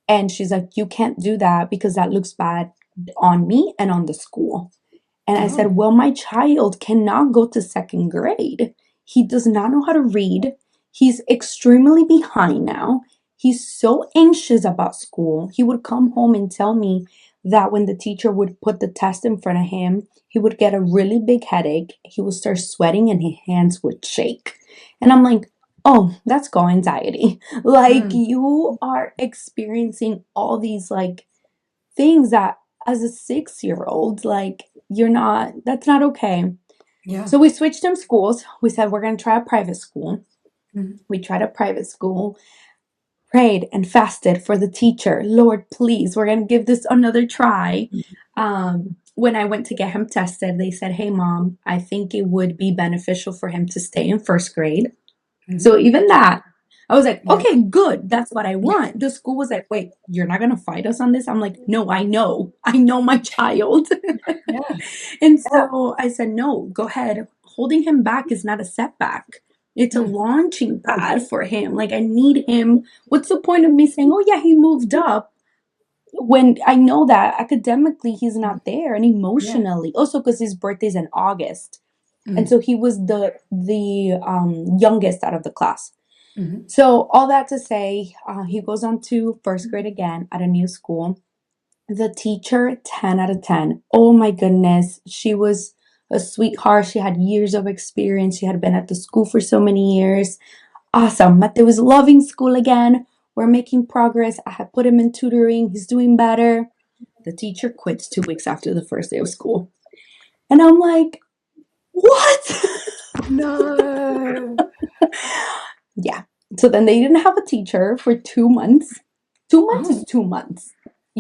S2: And she's like, you can't do that because that looks bad on me and on the school. And I
S3: Oh,
S2: said, well, my child cannot go to second grade. He does not know how to read. He's extremely behind now. He's so anxious about school. He would come home and tell me that when the teacher would put the test in front of him, he would get a really big headache. He would start sweating and his hands would shake. And I'm like, oh, that's called anxiety. Like
S3: mm,
S2: you are experiencing all these like things that as a 6 year old, like you're not, that's not okay.
S3: yeah.
S2: So we switched them schools. We said we're going to try a private school.
S3: Mm,
S2: We tried a private school, prayed and fasted for the teacher. Lord, please, we're going to give this another try. When I went to get him tested, they said, hey, mom, I think it would be beneficial for him to stay in first grade. So
S3: mm,
S2: even that, I was like,
S3: yeah.
S2: okay, good. That's what I
S3: Yeah.
S2: want. The school was like, wait, you're not going to fight us on this? I'm like, no, I know. I know my child.
S3: Yeah.
S2: And so I said, no, go ahead. Holding him back is not a setback. It's a
S3: Mm,
S2: launching pad for him. Like, I need him. What's the point of me saying, oh, yeah, he moved up when I know that academically he's
S3: mm,
S2: not there and
S3: yeah.
S2: emotionally? Also, because his birthday's in August. And
S3: Mm,
S2: so he was the youngest out of the class.
S3: mm,
S2: So all that to say, he goes on to first grade again at a new school. The teacher, 10 out of 10. Oh my goodness. She was a sweetheart. She had years of experience. She had been at the school for so many years. Awesome. Mateo was loving school again. We're making progress. I had put him in tutoring. He's doing better. The teacher quits 2 weeks after the first day of school. And I'm like, what?
S3: no.
S2: Yeah. So then they didn't have a teacher for 2 months. 2 months
S3: Oh.
S2: is 2 months.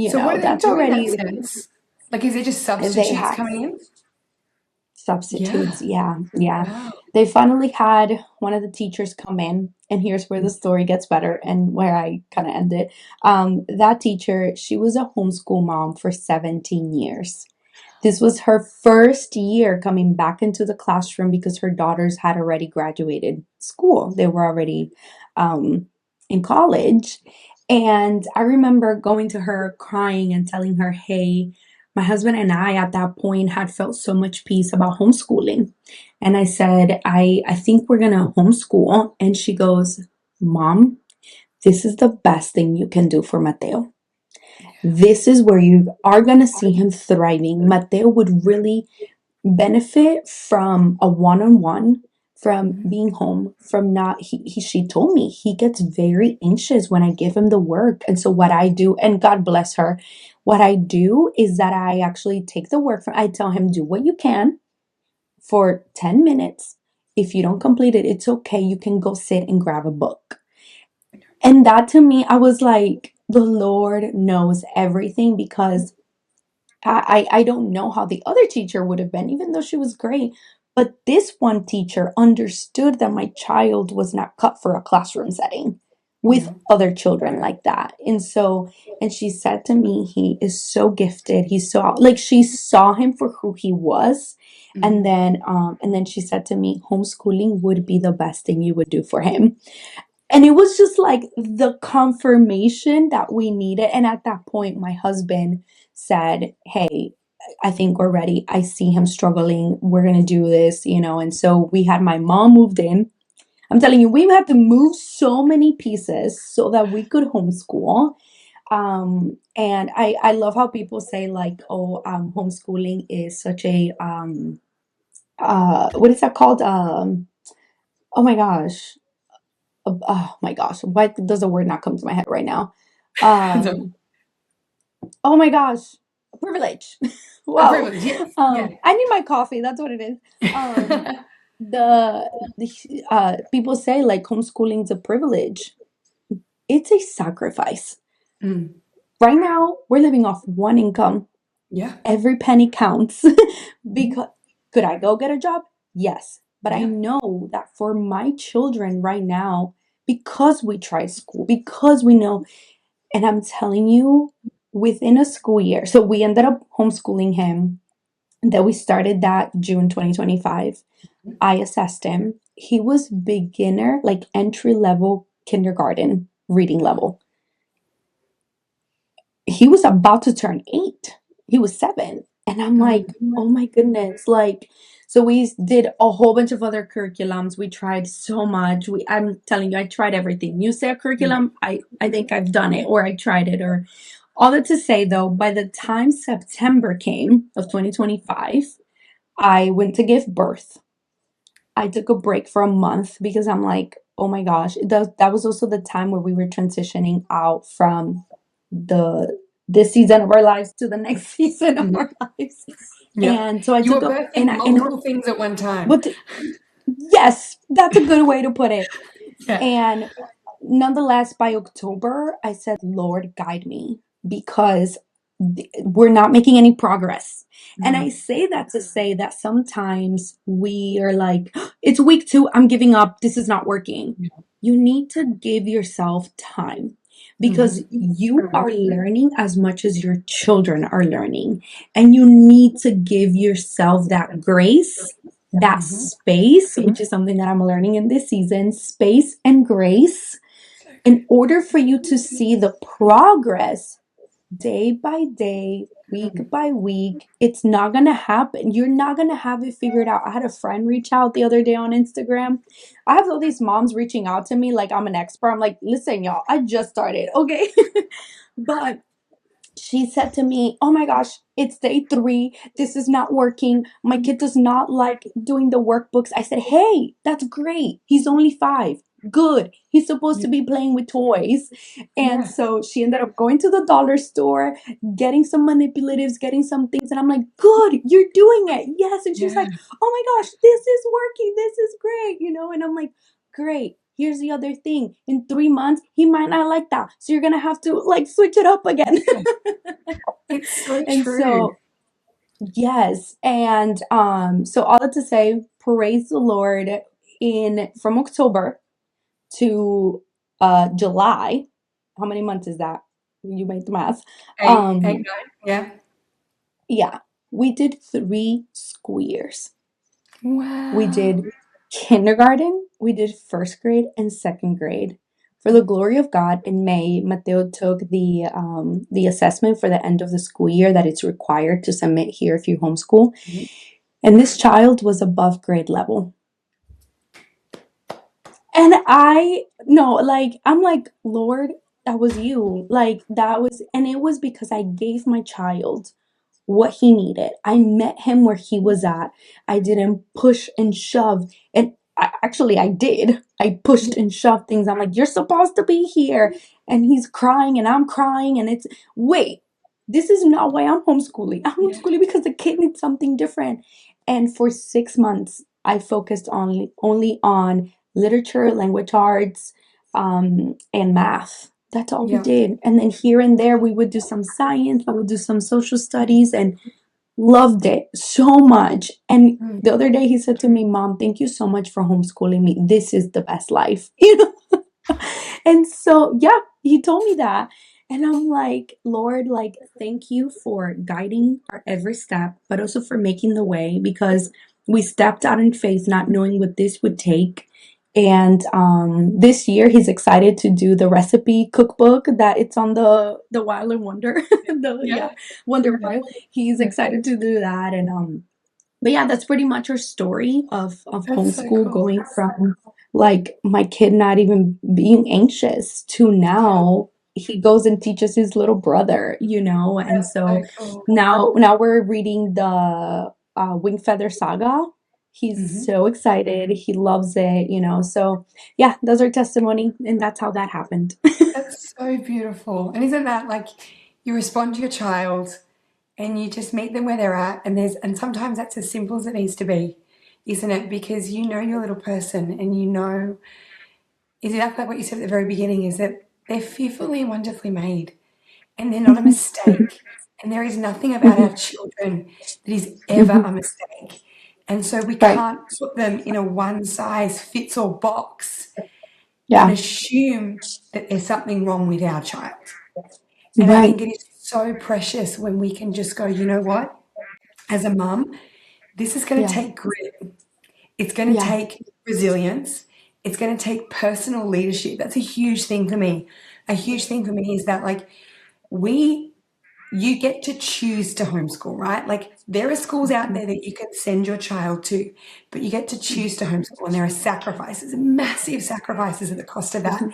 S3: So what do they
S2: That's
S3: do in that
S2: already,
S3: sense? Like, is it just
S2: they
S3: substitutes
S2: had
S3: coming in? Yeah.
S2: substitutes. Yeah. Yeah.
S3: Wow.
S2: They finally had one of the teachers come in, and here's where the story gets better and where I kind of end it. That teacher, she was a homeschool mom for 17 years. This was her first year coming back into the classroom because her daughters had already graduated school. They were already um, in college. And I remember going to her crying and telling her, hey, my husband and I at that point had felt so much peace about homeschooling. And I said, I think we're going to homeschool. And she goes, Mom, this is the best thing you can do for Mateo. This is where you are going to see him thriving. Mateo would really benefit from a one-on-one, from
S3: Mhm.
S2: being home, from not she told me he gets very anxious when I give him the work. And so what I do, and God bless her, what I do is that I actually take the work from, I tell him, do what you can for 10 minutes. If you don't complete it, it's okay. You can go sit and grab a book. And that to me, I was like, the Lord knows everything, because I don't know how the other teacher would have been, even though she was great. But this one teacher understood that my child was not cut for a classroom setting with
S3: Yeah.
S2: other children like that. And so, and she said to me, he is so gifted. He's so, like, she saw him for who he was.
S3: Mhm.
S2: And then she said to me, homeschooling would be the best thing you would do for him. And it was just like the confirmation that we needed. And at that point, my husband said, hey, I think we're ready. I see him struggling. We're going to do this, you know. And so we had my mom moved in. I'm telling you, we had to move so many pieces so that we could homeschool. And I love how people say, like, oh, homeschooling is such a, what is that called? Oh my gosh. Oh my gosh, why does the word not come to my head right now?
S3: So,
S2: Um, oh my gosh, privilege.
S3: a
S2: Whoa.
S3: privilege, yes. Yeah.
S2: I need my coffee. That's what it is. Um, the people say like homeschooling's a privilege. It's a sacrifice.
S3: Mm.
S2: Right now, we're living off one income.
S3: Yeah.
S2: Every penny counts.
S3: Mhm.
S2: Because could I go get a job? Yes. But I
S3: Yeah.
S2: know that for my children right now, because we tried school, because we know. And I'm telling you, within a school year, so we ended up homeschooling him. That we started that June 2025. I assessed him. He was beginner, like entry level kindergarten reading level. He was about to turn 8. He was 7. And I'm
S3: Oh,
S2: like, oh my goodness. Like, so we did a whole bunch of other curriculums. We tried so much. I'm telling you, I tried everything. You say a
S3: mm.
S2: curriculum, I think I've done it, or I tried it, or all that to say though, by the time September came of 2025, I went to give birth. I took a break for a month because I'm like, oh my gosh, that was also the time where we were transitioning out from the this season of our lives to the next season of
S3: Mhm.
S2: our lives.
S3: Yep.
S2: And so I
S3: You
S2: took
S3: were
S2: a
S3: birthing
S2: and
S3: multiple things at one time.
S2: but yes, that's a good way to put it.
S3: Yeah.
S2: And nonetheless, by October, I said, Lord, guide me, because we're not making any progress. And I
S3: Mm.
S2: say that to say that sometimes we are like, it's week 2, I'm giving up, this is not working. You need to give yourself time, because
S3: Mhm.
S2: you are learning as much as your children are learning. And you need to give yourself that grace, that
S3: Mhm.
S2: space, which is something that I'm learning in this season, space and grace, in order for you to see the progress day by day, week
S3: Mm.
S2: by week. It's not going to happen. You're not going to have it figured out. I had a friend reach out the other day on Instagram. I have all these moms reaching out to me like I'm an expert. I'm like, listen, y'all, I just started. Okay. But she said to me, oh my gosh, it's day 3. This is not working. My kid does not like doing the workbooks. I said, hey, that's great. He's only 5. Good. He's supposed
S3: Yeah.
S2: to be playing with toys. And
S3: Yeah.
S2: so she ended up going to the dollar store, getting some manipulatives, getting some things. And I'm like, good, you're doing it. Yes. And she's
S3: Yeah.
S2: like, oh my gosh, this is working. This is great. You know, and I'm like, great. Here's the other thing. In 3 months, he might not like that. So you're going to have to like switch it up again.
S3: Yeah. It's so
S2: And
S3: true.
S2: so, yes. And so all that to say, praise the Lord, in from October to July. How many months is that? You make the math.
S3: 8, 8,
S2: Um
S3: 9. Yeah.
S2: yeah. We did 3 school years. We
S3: Wow.
S2: did kindergarten, we did first grade and second grade. For the glory of God, in May, Mateo took the assessment for the end of the school year that it's required to submit here if you homeschool. And this child was above grade level. And I no, like I'm like, Lord, that was you. Like that was, and it was because I gave my child what he needed. I met him where he was at. I didn't push and shove. And actually, I did. I pushed and shoved things. I'm like, you're supposed to be here. And he's crying and I'm crying. And it's, wait, this is not why I'm homeschooling. I'm
S3: Yeah.
S2: homeschooling because the kid needs something different. And for 6 months, I focused only on literature, language arts, and math. That's all we
S3: Yeah.
S2: did. And then here and there, we would do some science, I would do some social studies, and loved it so much. And
S3: Mm.
S2: the other day, he said to me, Mom, thank you so much for homeschooling me. This is the best life. You know? And so, yeah, he told me that. And I'm like, Lord, like, thank you for guiding our every step, but also for making the way because we stepped out in faith, not knowing what this would take. And this year, he's excited to do the recipe cookbook that it's on the Wild and Wonder,
S3: Yeah.
S2: Wonder Wild. He's excited to do that, and but yeah, that's pretty much our story of
S3: That's so
S2: homeschool,
S3: cool.
S2: going from like my kid not even being anxious to
S3: Yeah.
S2: now he goes and teaches his little brother, and
S3: That's so
S2: so
S3: cool.
S2: now we're reading the Wing Feather Saga. He's
S3: Hmm.
S2: so excited. He loves it, So yeah, those are testimony, and that's how that happened.
S3: That's so beautiful. And isn't that like you respond to your child and you just meet them where they're at and sometimes that's as simple as it needs to be, isn't it? Because you know your little person and you know exactly like what you said at the very beginning is that they're fearfully and wonderfully made and they're not a mistake. And there is nothing about our
S2: Mhm,
S3: children that is ever
S2: mhm.
S3: a mistake. And so we
S2: Right.
S3: can't put them in a one size fits all box and
S2: Yeah.
S3: assume that there's something wrong with our child. And I
S2: Right.
S3: think it is so precious when we can just go, you know what? As a mum, this is going to
S2: Yeah.
S3: take grit. It's going to
S2: Yeah.
S3: take resilience. It's going to take personal leadership. That's a huge thing for me. A huge thing for me is that, like, we, you get to choose to homeschool, right? Like, there are schools out there that you can send your child to, but you get to choose to homeschool, and there are sacrifices, massive sacrifices at the cost of that.
S2: Mhm,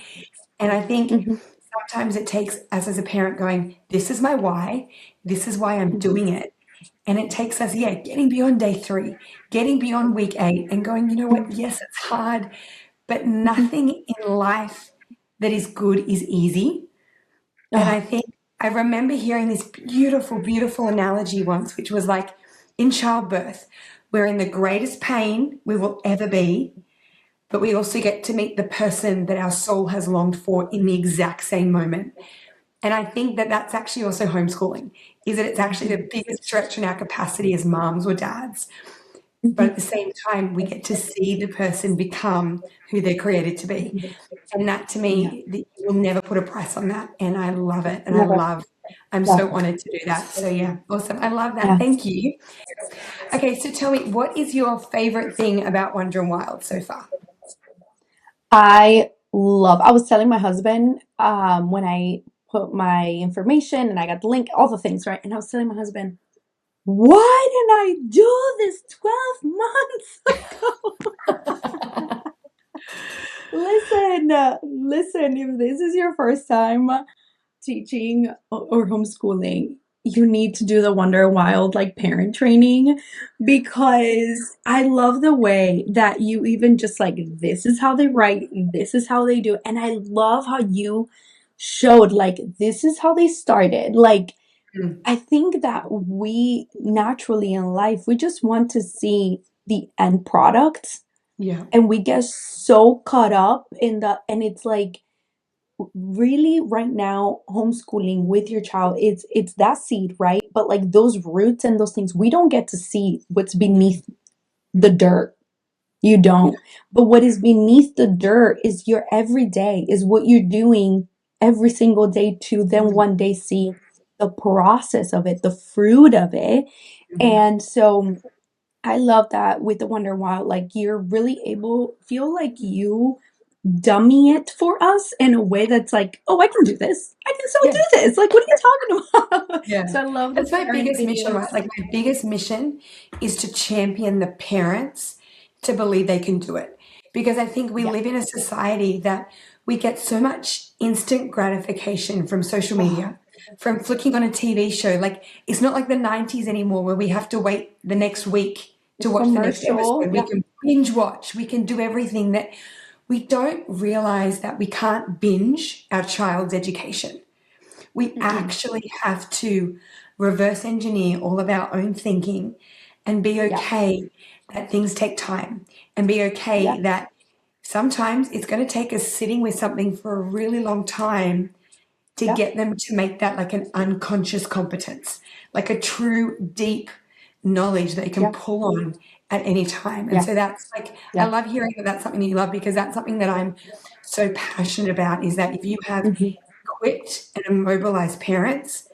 S3: And I think
S2: mhm,
S3: sometimes it takes us as a parent going, this is my why, this is why I'm
S2: mhm,
S3: doing it. And it takes us, yeah, getting beyond day 3, getting beyond week 8 and going, you know what,
S2: mhm,
S3: yes, it's hard, but
S2: mhm.
S3: nothing in life that is good is easy. And I
S2: Ah,
S3: think I remember hearing this beautiful, beautiful analogy once, which was like in childbirth, we're in the greatest pain we will ever be, but we also get to meet the person that our soul has longed for in the exact same moment. And I think that that's actually also homeschooling, is that it's actually the biggest stretch in our capacity as moms or dads. But
S2: mhm.
S3: at the same time, we get to see the person become who they're created to be. And that to
S2: Yeah.
S3: me, you will never put a price on that. And I love it. And
S2: Never.
S3: I'm
S2: Yeah.
S3: so honored to do that. So yeah, awesome. I love that.
S2: Yeah.
S3: Thank you. Okay, so tell me, what is your favorite thing about Wonder and Wild so far?
S2: I was telling my husband when I put my information and I got the link, all the things, right? And I was telling my husband, why didn't I do this 12 months ago? Listen, if this is your first time teaching or homeschooling, you need to do the Wonder Wild like parent training because I love the way that you even just like this is how they write, this is how they do it. And I love how you showed like this is how they started. Like
S3: Mm,
S2: I think that we naturally in life we just want to see the end product
S3: yeah,
S2: and we get so caught up in the and it's like really right now homeschooling with your child it's that seed, right? But like those roots and those things we don't get to see what's beneath the dirt. You
S3: yeah,
S2: don't. But what is beneath the dirt is your everyday, is what you're doing every single day to then
S3: mm,
S2: one day see. the process of it, the fruit of it.
S3: Mhm.
S2: And so I love that with the Wonder Wild, like you're really able, feel like you dummy it for us in a way that's like, oh, I can do this. I can so
S3: Yeah.
S2: do this. Like, what are you talking about?
S3: Yeah.
S2: So I love the
S3: That's my
S2: parent
S3: biggest mission, right?
S2: videos.
S3: Like my biggest mission is to champion the parents to believe they can do it. Because I think we
S2: Yeah.
S3: live in a society that we get so much instant gratification from social
S2: Oh,
S3: media, from flicking on a TV show. Like it's not like the 90s anymore where we have to wait the next week
S2: the
S3: to watch the next
S2: commercial.
S3: episode. We
S2: Yeah.
S3: can binge watch, we can do everything that we don't realize that we can't binge our child's education. We
S2: Mm-mm.
S3: actually have to reverse engineer all of our own thinking and be
S2: Yeah.
S3: okay that things take time and be
S2: Yeah.
S3: okay that sometimes it's going to take us sitting with something for a really long time to
S2: Yeah.
S3: get them to make that like an unconscious competence, like a true deep knowledge that you can
S2: Yeah.
S3: pull on at any time. And
S2: Yeah.
S3: so that's like, I
S2: Yeah.
S3: love hearing that that's something that you love because that's something that I'm so passionate about is that if you have
S2: Hmm.
S3: equipped and immobilized parents,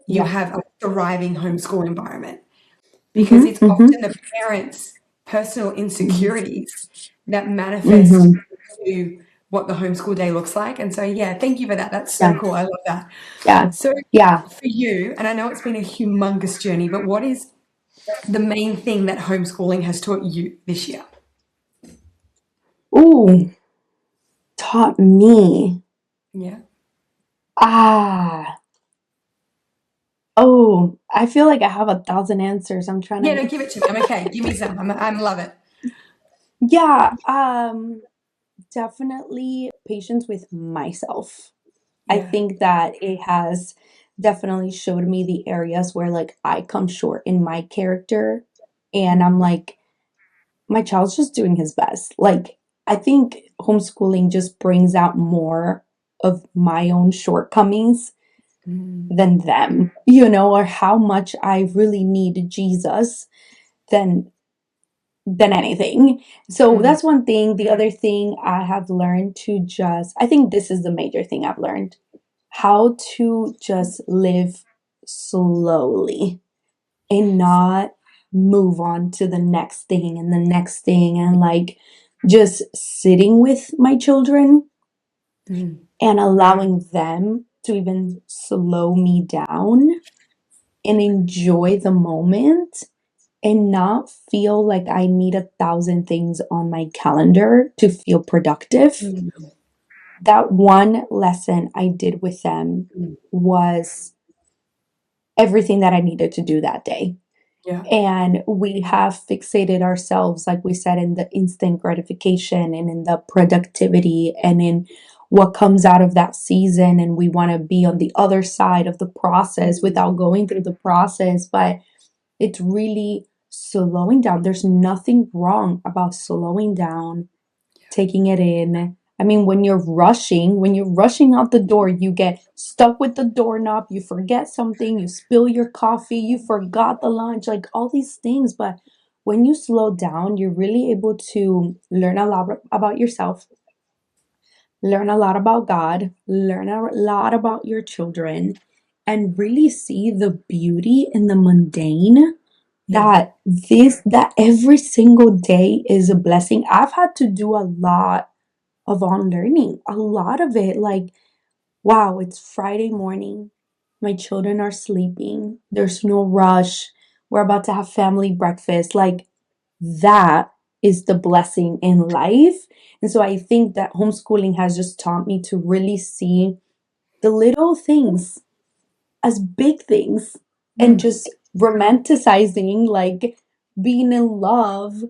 S3: you
S2: Yeah.
S3: have a thriving homeschool environment because
S2: Hmm.
S3: it's
S2: Hmm.
S3: often the parents' personal
S2: Hmm.
S3: insecurities that manifest
S2: Hmm.
S3: to what the homeschool day looks like. And so, yeah, thank you for that. That's so
S2: Yeah.
S3: cool. I love that.
S2: Yeah.
S3: So,
S2: Yeah.
S3: for you, and I know it's been a humongous journey, but what is the main thing that homeschooling has taught you this year?
S2: Ooh, taught me.
S3: Yeah.
S2: Ah. Oh, I feel like I have 1,000 answers. I'm trying
S3: Yeah,
S2: to.
S3: no, give it to me. I'm okay. Give me some. I'm love it.
S2: Yeah. Definitely patience with myself. I
S3: Yeah.
S2: think that it has definitely showed me the areas where like I come short in my character, and I'm
S3: Mm,
S2: like, my child's just doing his best. Like, I think homeschooling just brings out more of my own shortcomings
S3: mm,
S2: than them, you know, or how much I really need Jesus than anything. So
S3: mm,
S2: that's one thing. The other thing I have learned to just, I think this is the major thing I've learned, how to just live slowly and
S3: yes.
S2: not move on to the next thing and the next thing, and like just sitting with my children
S3: Mm,
S2: and allowing them to even slow me down and enjoy the moment and not feel like I need 1,000 things on my calendar to feel productive.
S3: mm,
S2: That one lesson I did with them
S3: mm.
S2: was everything that I needed to do that day.
S3: Yeah.
S2: And we have fixated ourselves, like we said, in the instant gratification and in the productivity and in what comes out of that season. And we want to be on the other side of the process
S3: Mm,
S2: without going through the process. But it's really slowing down. There's nothing wrong about slowing down, taking it in. I mean, when you're rushing out the door, you get stuck with the doorknob, you forget something, you spill your coffee, you forgot the lunch, like all these things. But when you slow down, you're really able to learn a lot about yourself, learn a lot about God, learn a lot about your children, and really see the beauty in the mundane,
S3: yeah.
S2: that every single day is a blessing. I've had to do a lot of unlearning, a lot of it. Like, wow, it's Friday morning. My children are sleeping. There's no rush. We're about to have family breakfast. Like, that is the blessing in life. And so I think that homeschooling has just taught me to really see the little things as big things and
S3: Mm,
S2: just romanticizing, like being in love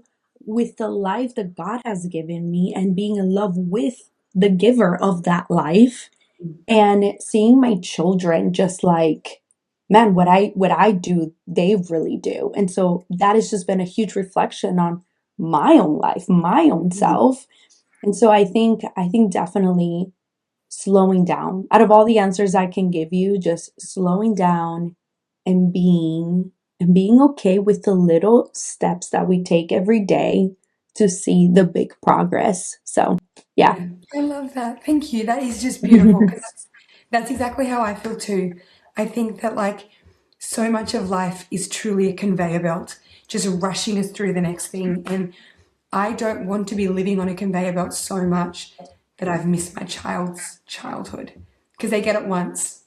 S2: with the life that God has given me and being in love with the giver of that life,
S3: mm,
S2: and seeing my children just like, man, what I do, they really do. And so that has just been a huge reflection on my own life, my own
S3: mm.
S2: self. And so I think definitely slowing down. Out of all the answers I can give you, just slowing down and being okay with the little steps that we take every day to see the big progress. So, yeah.
S3: Yeah, I love that. Thank you. That is just beautiful because that's exactly how I feel too. I think that like so much of life is truly a conveyor belt, just rushing us through the next thing. And I don't want to be living on a conveyor belt so much that I've missed my child's childhood because they get it once.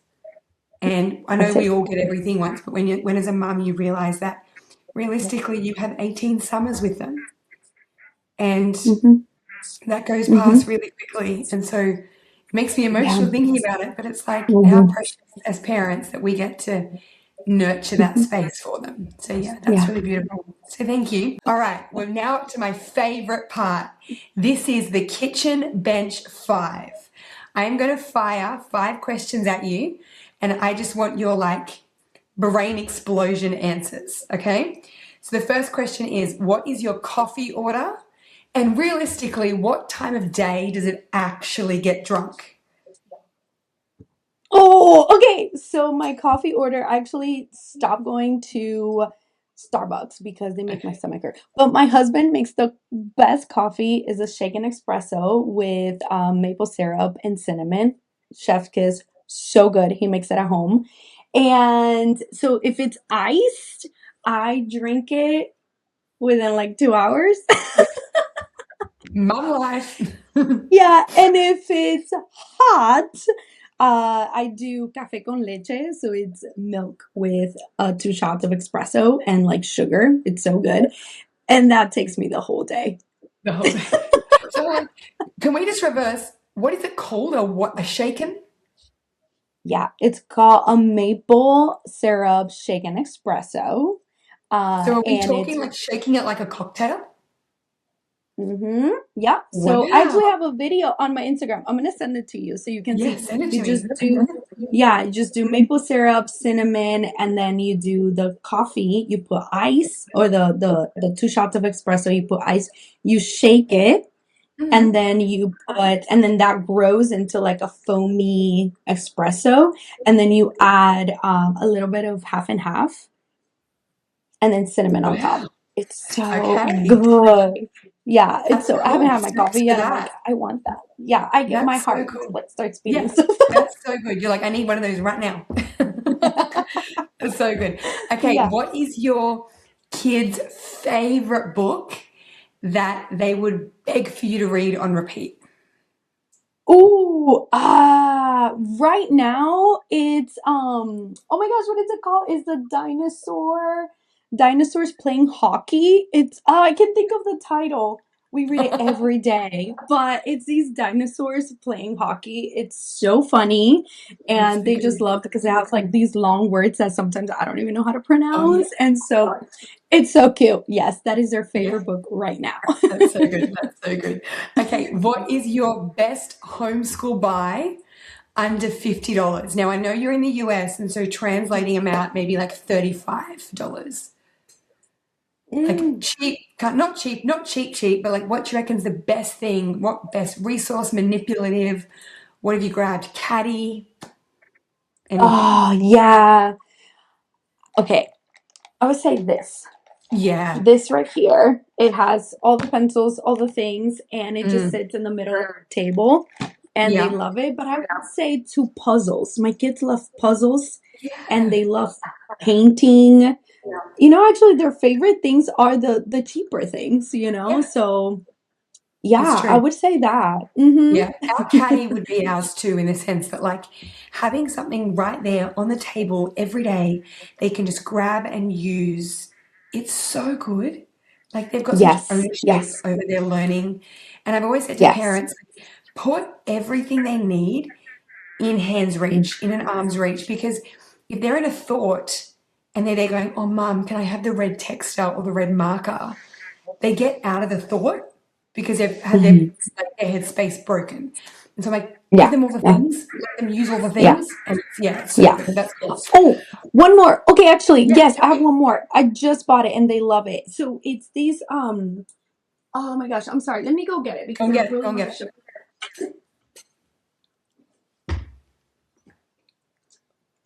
S3: And I know
S2: That's
S3: we
S2: it.
S3: all get everything once, but when as a mum you realize that realistically you have 18 summers with them, and
S2: Mm-hmm.
S3: that goes
S2: Mm-hmm.
S3: past really quickly. And so it makes me
S2: Yeah.
S3: emotional thinking about it, but it's like how
S2: Mm-hmm.
S3: precious as parents that we get to nurture that
S2: Mm-hmm.
S3: space for them. So yeah, that's
S2: Yeah.
S3: really beautiful. So thank you. All right, we're now up to my favorite part. This is the kitchen bench 5. I am going to fire 5 questions at you, and I just want your like brain explosion answers, okay? So the first question is, what is your coffee order? And realistically, what time of day does it actually get drunk?
S2: Oh, okay. So my coffee order, I actually stopped going to Starbucks because they make my
S3: Okay.
S2: stomach hurt. But my husband makes the best coffee is a shaken espresso with maple syrup and cinnamon. Chef's kiss. So good. He makes it at home. And so if it's iced, I drink it within like 2 hours.
S3: Mum life.
S2: Yeah, and if it's hot, I do café con leche, so it's milk with 2 shots of espresso and like sugar. It's so good, and that takes me the whole day.
S3: The whole day. So like, can we just reverse? What is it called? A what? A shaken?
S2: Yeah, it's called a maple syrup shaken espresso,
S3: So are we
S2: and
S3: talking
S2: it's
S3: like shaking it like a cocktail?
S2: yeah. So I
S3: Wow.
S2: actually have a video on my Instagram. I'm gonna send it to you so you can
S3: Yeah,
S2: see.
S3: send it
S2: You
S3: to
S2: just
S3: me.
S2: do, yeah, you just do maple syrup, cinnamon, and then you do the coffee. You put ice, or the 2 shots of espresso. You put ice. You shake it, and
S3: Mhm.
S2: then and then that grows into like a foamy espresso, and then you add a little bit of half and half, and then cinnamon on top.
S3: Wow.
S2: It's so
S3: Okay.
S2: good. Yeah, it's
S3: That's
S2: so I haven't
S3: cool.
S2: had my
S3: Thanks
S2: coffee
S3: for
S2: yet. I'm like,
S3: that.
S2: I want that. Yeah, I get my
S3: That's so
S2: heart
S3: cool.
S2: like starts beating
S3: Yeah,
S2: so
S3: that's so good. You're like, I need one of those right now. That's so good. Okay,
S2: yeah.
S3: what is your kids' favorite book that they would beg for you to read on repeat?
S2: Ooh, right now it's oh my gosh, what is it called? Is the dinosaurs playing hockey? It's I can think of the title. We read it every day, but it's these dinosaurs playing hockey. It's so funny,
S3: That's
S2: and
S3: so
S2: they just
S3: good.
S2: love because it has like these long words that sometimes I don't even know how to
S3: Oh yeah,
S2: pronounce, and so it's so cute. Yes, that is their
S3: yeah.
S2: favorite book right now.
S3: That's so good. That's so good. Okay, what is your best homeschool buy under $50? Now I know you're in the US, and so translating them out maybe like $35. Like
S2: Mm.
S3: cheap, not cheap, not cheap, cheap, but like what do you reckon's the best thing? What best resource manipulative? What have you grabbed? Caddy? Anything?
S2: Oh yeah. Okay, I would say this.
S3: Yeah.
S2: This right here, it has all the pencils, all the things, and it just
S3: Mm,
S2: sits in the middle of the table, and they
S3: yeah.
S2: love it. But I would say two puzzles. My kids love puzzles, and
S3: Yeah.
S2: they love painting. Actually, their favorite things are the cheaper things.
S3: Yeah.
S2: So
S3: It's
S2: yeah, I
S3: true.
S2: would say that. Mm-hmm.
S3: Yeah. Our caddy would be ours too, in the sense that like having something right there on the table every day they can just grab and use. It's so good. Like they've got such
S2: Yes,
S3: ownership
S2: yes,
S3: over their learning. And I've always said to
S2: yes.
S3: parents, put everything they need in hand's reach, in an arm's reach, because if they're in a thought and they're there going, oh, mum, can I have the red texter or the red marker? They get out of the thought because they've had their,
S2: Mhm.
S3: their headspace broken. And so I'm like, give
S2: Yeah,
S3: them all the
S2: yeah,
S3: things, let them use all the
S2: yeah,
S3: things. And yeah, it's so
S2: yeah.
S3: good. That's cool.
S2: Oh, one more. Okay, actually,
S3: Yeah,
S2: yes,
S3: tell
S2: I have
S3: me.
S2: one more. I just bought it and they love it. So it's these oh my gosh, I'm sorry. Let me go get it
S3: Go
S2: because
S3: and
S2: I
S3: get it. Go
S2: really
S3: and
S2: want
S3: get
S2: to
S3: it.
S2: show.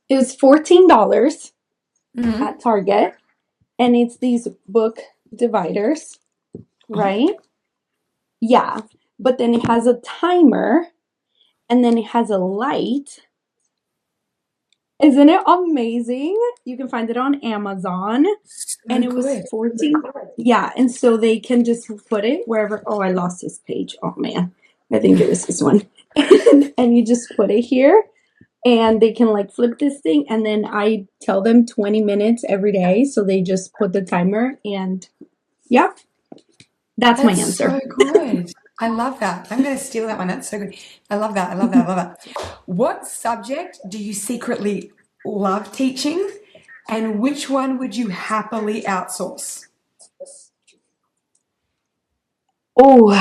S2: It was $14
S3: Mm-hmm.
S2: at Target, and it's these book dividers,
S3: Oh,
S2: right? Yeah. But then it has a timer, and then it has a light, Isn't it amazing? You can find it on Amazon.
S3: So
S2: And it was
S3: good.
S2: 14. Yeah, and so they can just put it wherever. Oh, I lost this page. Oh man. I think it was this one. And you just put it here and they can like flip this thing and then I tell them 20 minutes every day. So they just put the timer and yeah, that's my
S3: That's so
S2: answer.
S3: good. I love that. I'm going to steal that one. That's so good. I love that. I love that. I love that. What subject do you secretly love teaching, and which one would you happily outsource?
S2: Oh,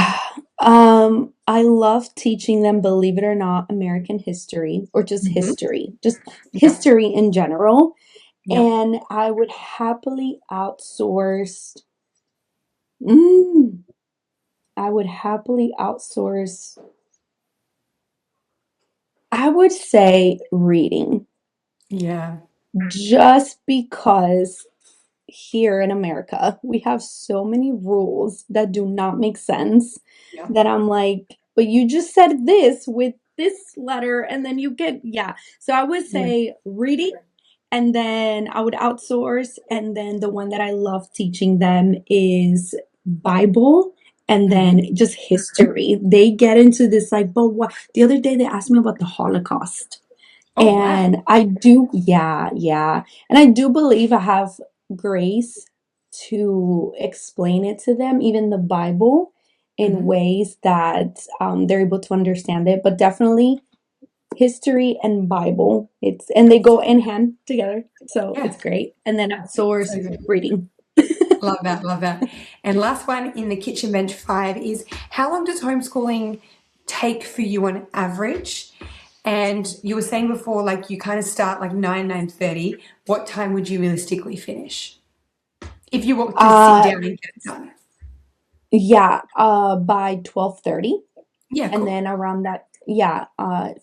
S2: I love teaching them, believe it or not, American history or
S3: Hmm.
S2: just
S3: Yep.
S2: history in general.
S3: Yep.
S2: And I would happily outsource. Mm, I would happily outsource. I would say reading,
S3: Yeah.
S2: just because here in America we have so many rules that do not make sense
S3: Yep.
S2: that I'm like, but you just said this with this letter, and then you get, yeah. So I would
S3: Yeah.
S2: say reading, and then I would outsource, and then the one that I love teaching them is Bible. And
S3: Hmm.
S2: then just history. They get into this like, but what? The other day they asked me about the Holocaust.
S3: Oh, wow.
S2: And I do, yeah, yeah. And I do believe I have grace to explain it to them, even the Bible, in
S3: Hmm.
S2: ways that they're able to understand it. But definitely history and Bible. It's and they go in hand together. So
S3: Yeah.
S2: it's great. And then
S3: So
S2: outsource
S3: good.
S2: reading.
S3: Love that. Love that. And last one in the kitchen bench five is, how long does homeschooling take for you on average? And you were saying before, like you kind of start like 9:30. What time would you realistically finish if you were to sit
S2: Uh
S3: down and get it done?
S2: yeah, by 12:30.
S3: Yeah,
S2: And
S3: cool.
S2: then around that, yeah,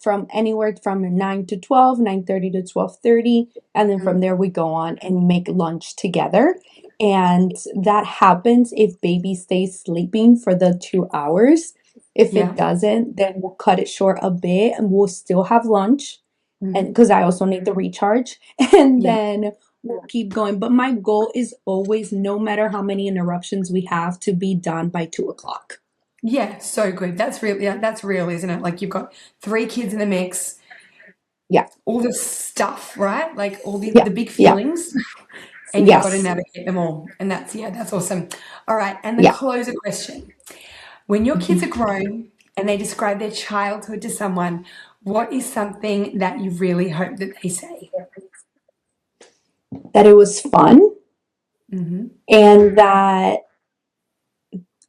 S2: from anywhere from 9 to 12, 9:30 to 12:30, and then from
S3: Mhm.
S2: there we go on and make lunch together. And that happens if baby stays sleeping for the 2 hours. If it
S3: Yeah.
S2: doesn't, then we'll cut it short a bit and we'll still have lunch. And
S3: Hmm.
S2: because I also need the recharge, and
S3: Yeah.
S2: then we'll keep going. But my goal is always, no matter how many interruptions we have, to be done by 2 o'clock.
S3: Yeah. So good. That's real. Yeah, that's real, isn't it? Like you've got three kids in the mix,
S2: Yeah,
S3: all the stuff, right? Like all
S2: yeah,
S3: the big
S2: yeah.
S3: feelings, and you've got to
S2: Yes.
S3: navigate them all. And that's, yeah, that's awesome. All right. And the
S2: Yeah.
S3: closer question. When your kids are
S2: Mhm.
S3: grown and they describe their childhood to someone, what is something that you really hope that they say?
S2: That it was fun
S3: Hmm.
S2: and that,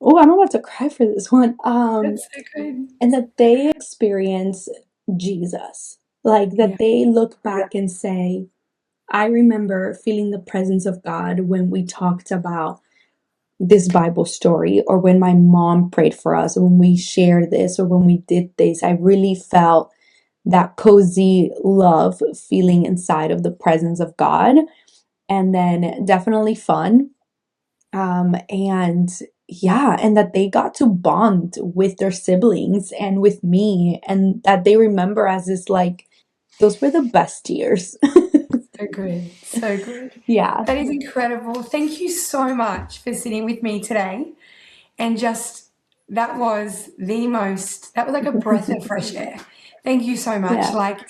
S2: oh, I'm about to cry for this one.
S3: That's so good.
S2: And that they experience Jesus. Like
S3: Yeah.
S2: that they look back and say, I remember feeling the presence of God when we talked about this Bible story, or when my mom prayed for us, or when we shared this, or when we did this. I really felt that cozy love feeling inside of the presence of God. And then definitely fun. And yeah, and that they got to bond with their siblings and with me, and that they remember as this like, those were the best years.
S3: So good. So good.
S2: Yeah.
S3: That is incredible. Thank you so much for sitting with me today. And just, that was like a breath of fresh air. Thank you so much.
S2: Yeah.
S3: Like,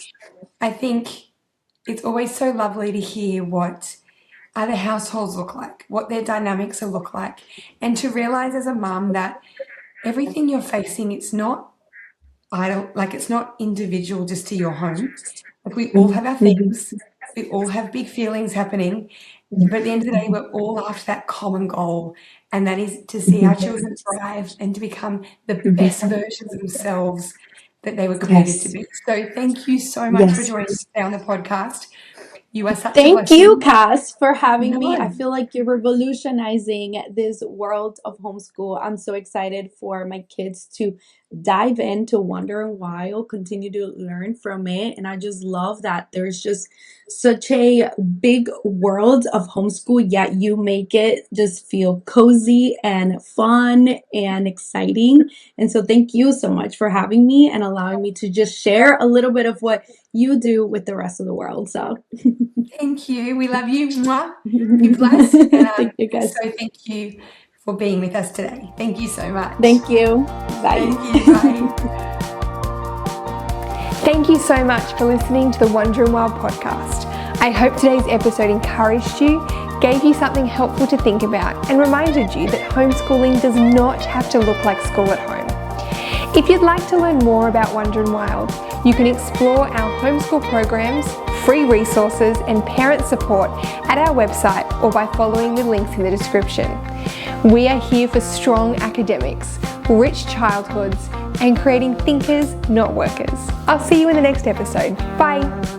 S3: I think it's always so lovely to hear what other households look like, what their dynamics will look like, and to realize as a mum that everything you're facing, it's not idle, like it's not individual just to your home. Like we all
S2: Mhm,
S3: have our
S2: mhm.
S3: things, we all have big feelings happening, but at the end of the day, we're all after that common goal, and that is to see our
S2: Mhm,
S3: children thrive and to become the best
S2: mhm.
S3: versions of themselves that they were created to
S2: Yes.
S3: be. So thank you so much for
S2: Yes.
S3: joining us today on the podcast. You are such a
S2: Thank you,
S3: blessing.
S2: Cass, for having me. I
S3: No.
S2: feel like you're revolutionizing this world of homeschool. I'm so excited for my kids to dive into Wonder and Wild, continue to learn from it. And I just love that there's just such a big world of homeschool, yet you make it just feel cozy and fun and exciting. And so thank you so much for having me and allowing me to just share a little bit of what you do with the rest of the world. So
S3: Thank you. We love you. Mwah. Be blessed. And
S2: thank you guys.
S3: so thank you for being with us today. Thank you so much.
S2: Thank you. Bye.
S3: Thank you. Bye.
S1: Thank you so much for listening to the Wonder and Wild podcast. I hope today's episode encouraged you, gave you something helpful to think about, and reminded you that homeschooling does not have to look like school at home. If you'd like to learn more about Wonder and Wild, you can explore our homeschool programs, free resources, and parent support at our website or by following the links in the description. We are here for strong academics, rich childhoods, and creating thinkers, not workers. I'll see you in the next episode. Bye.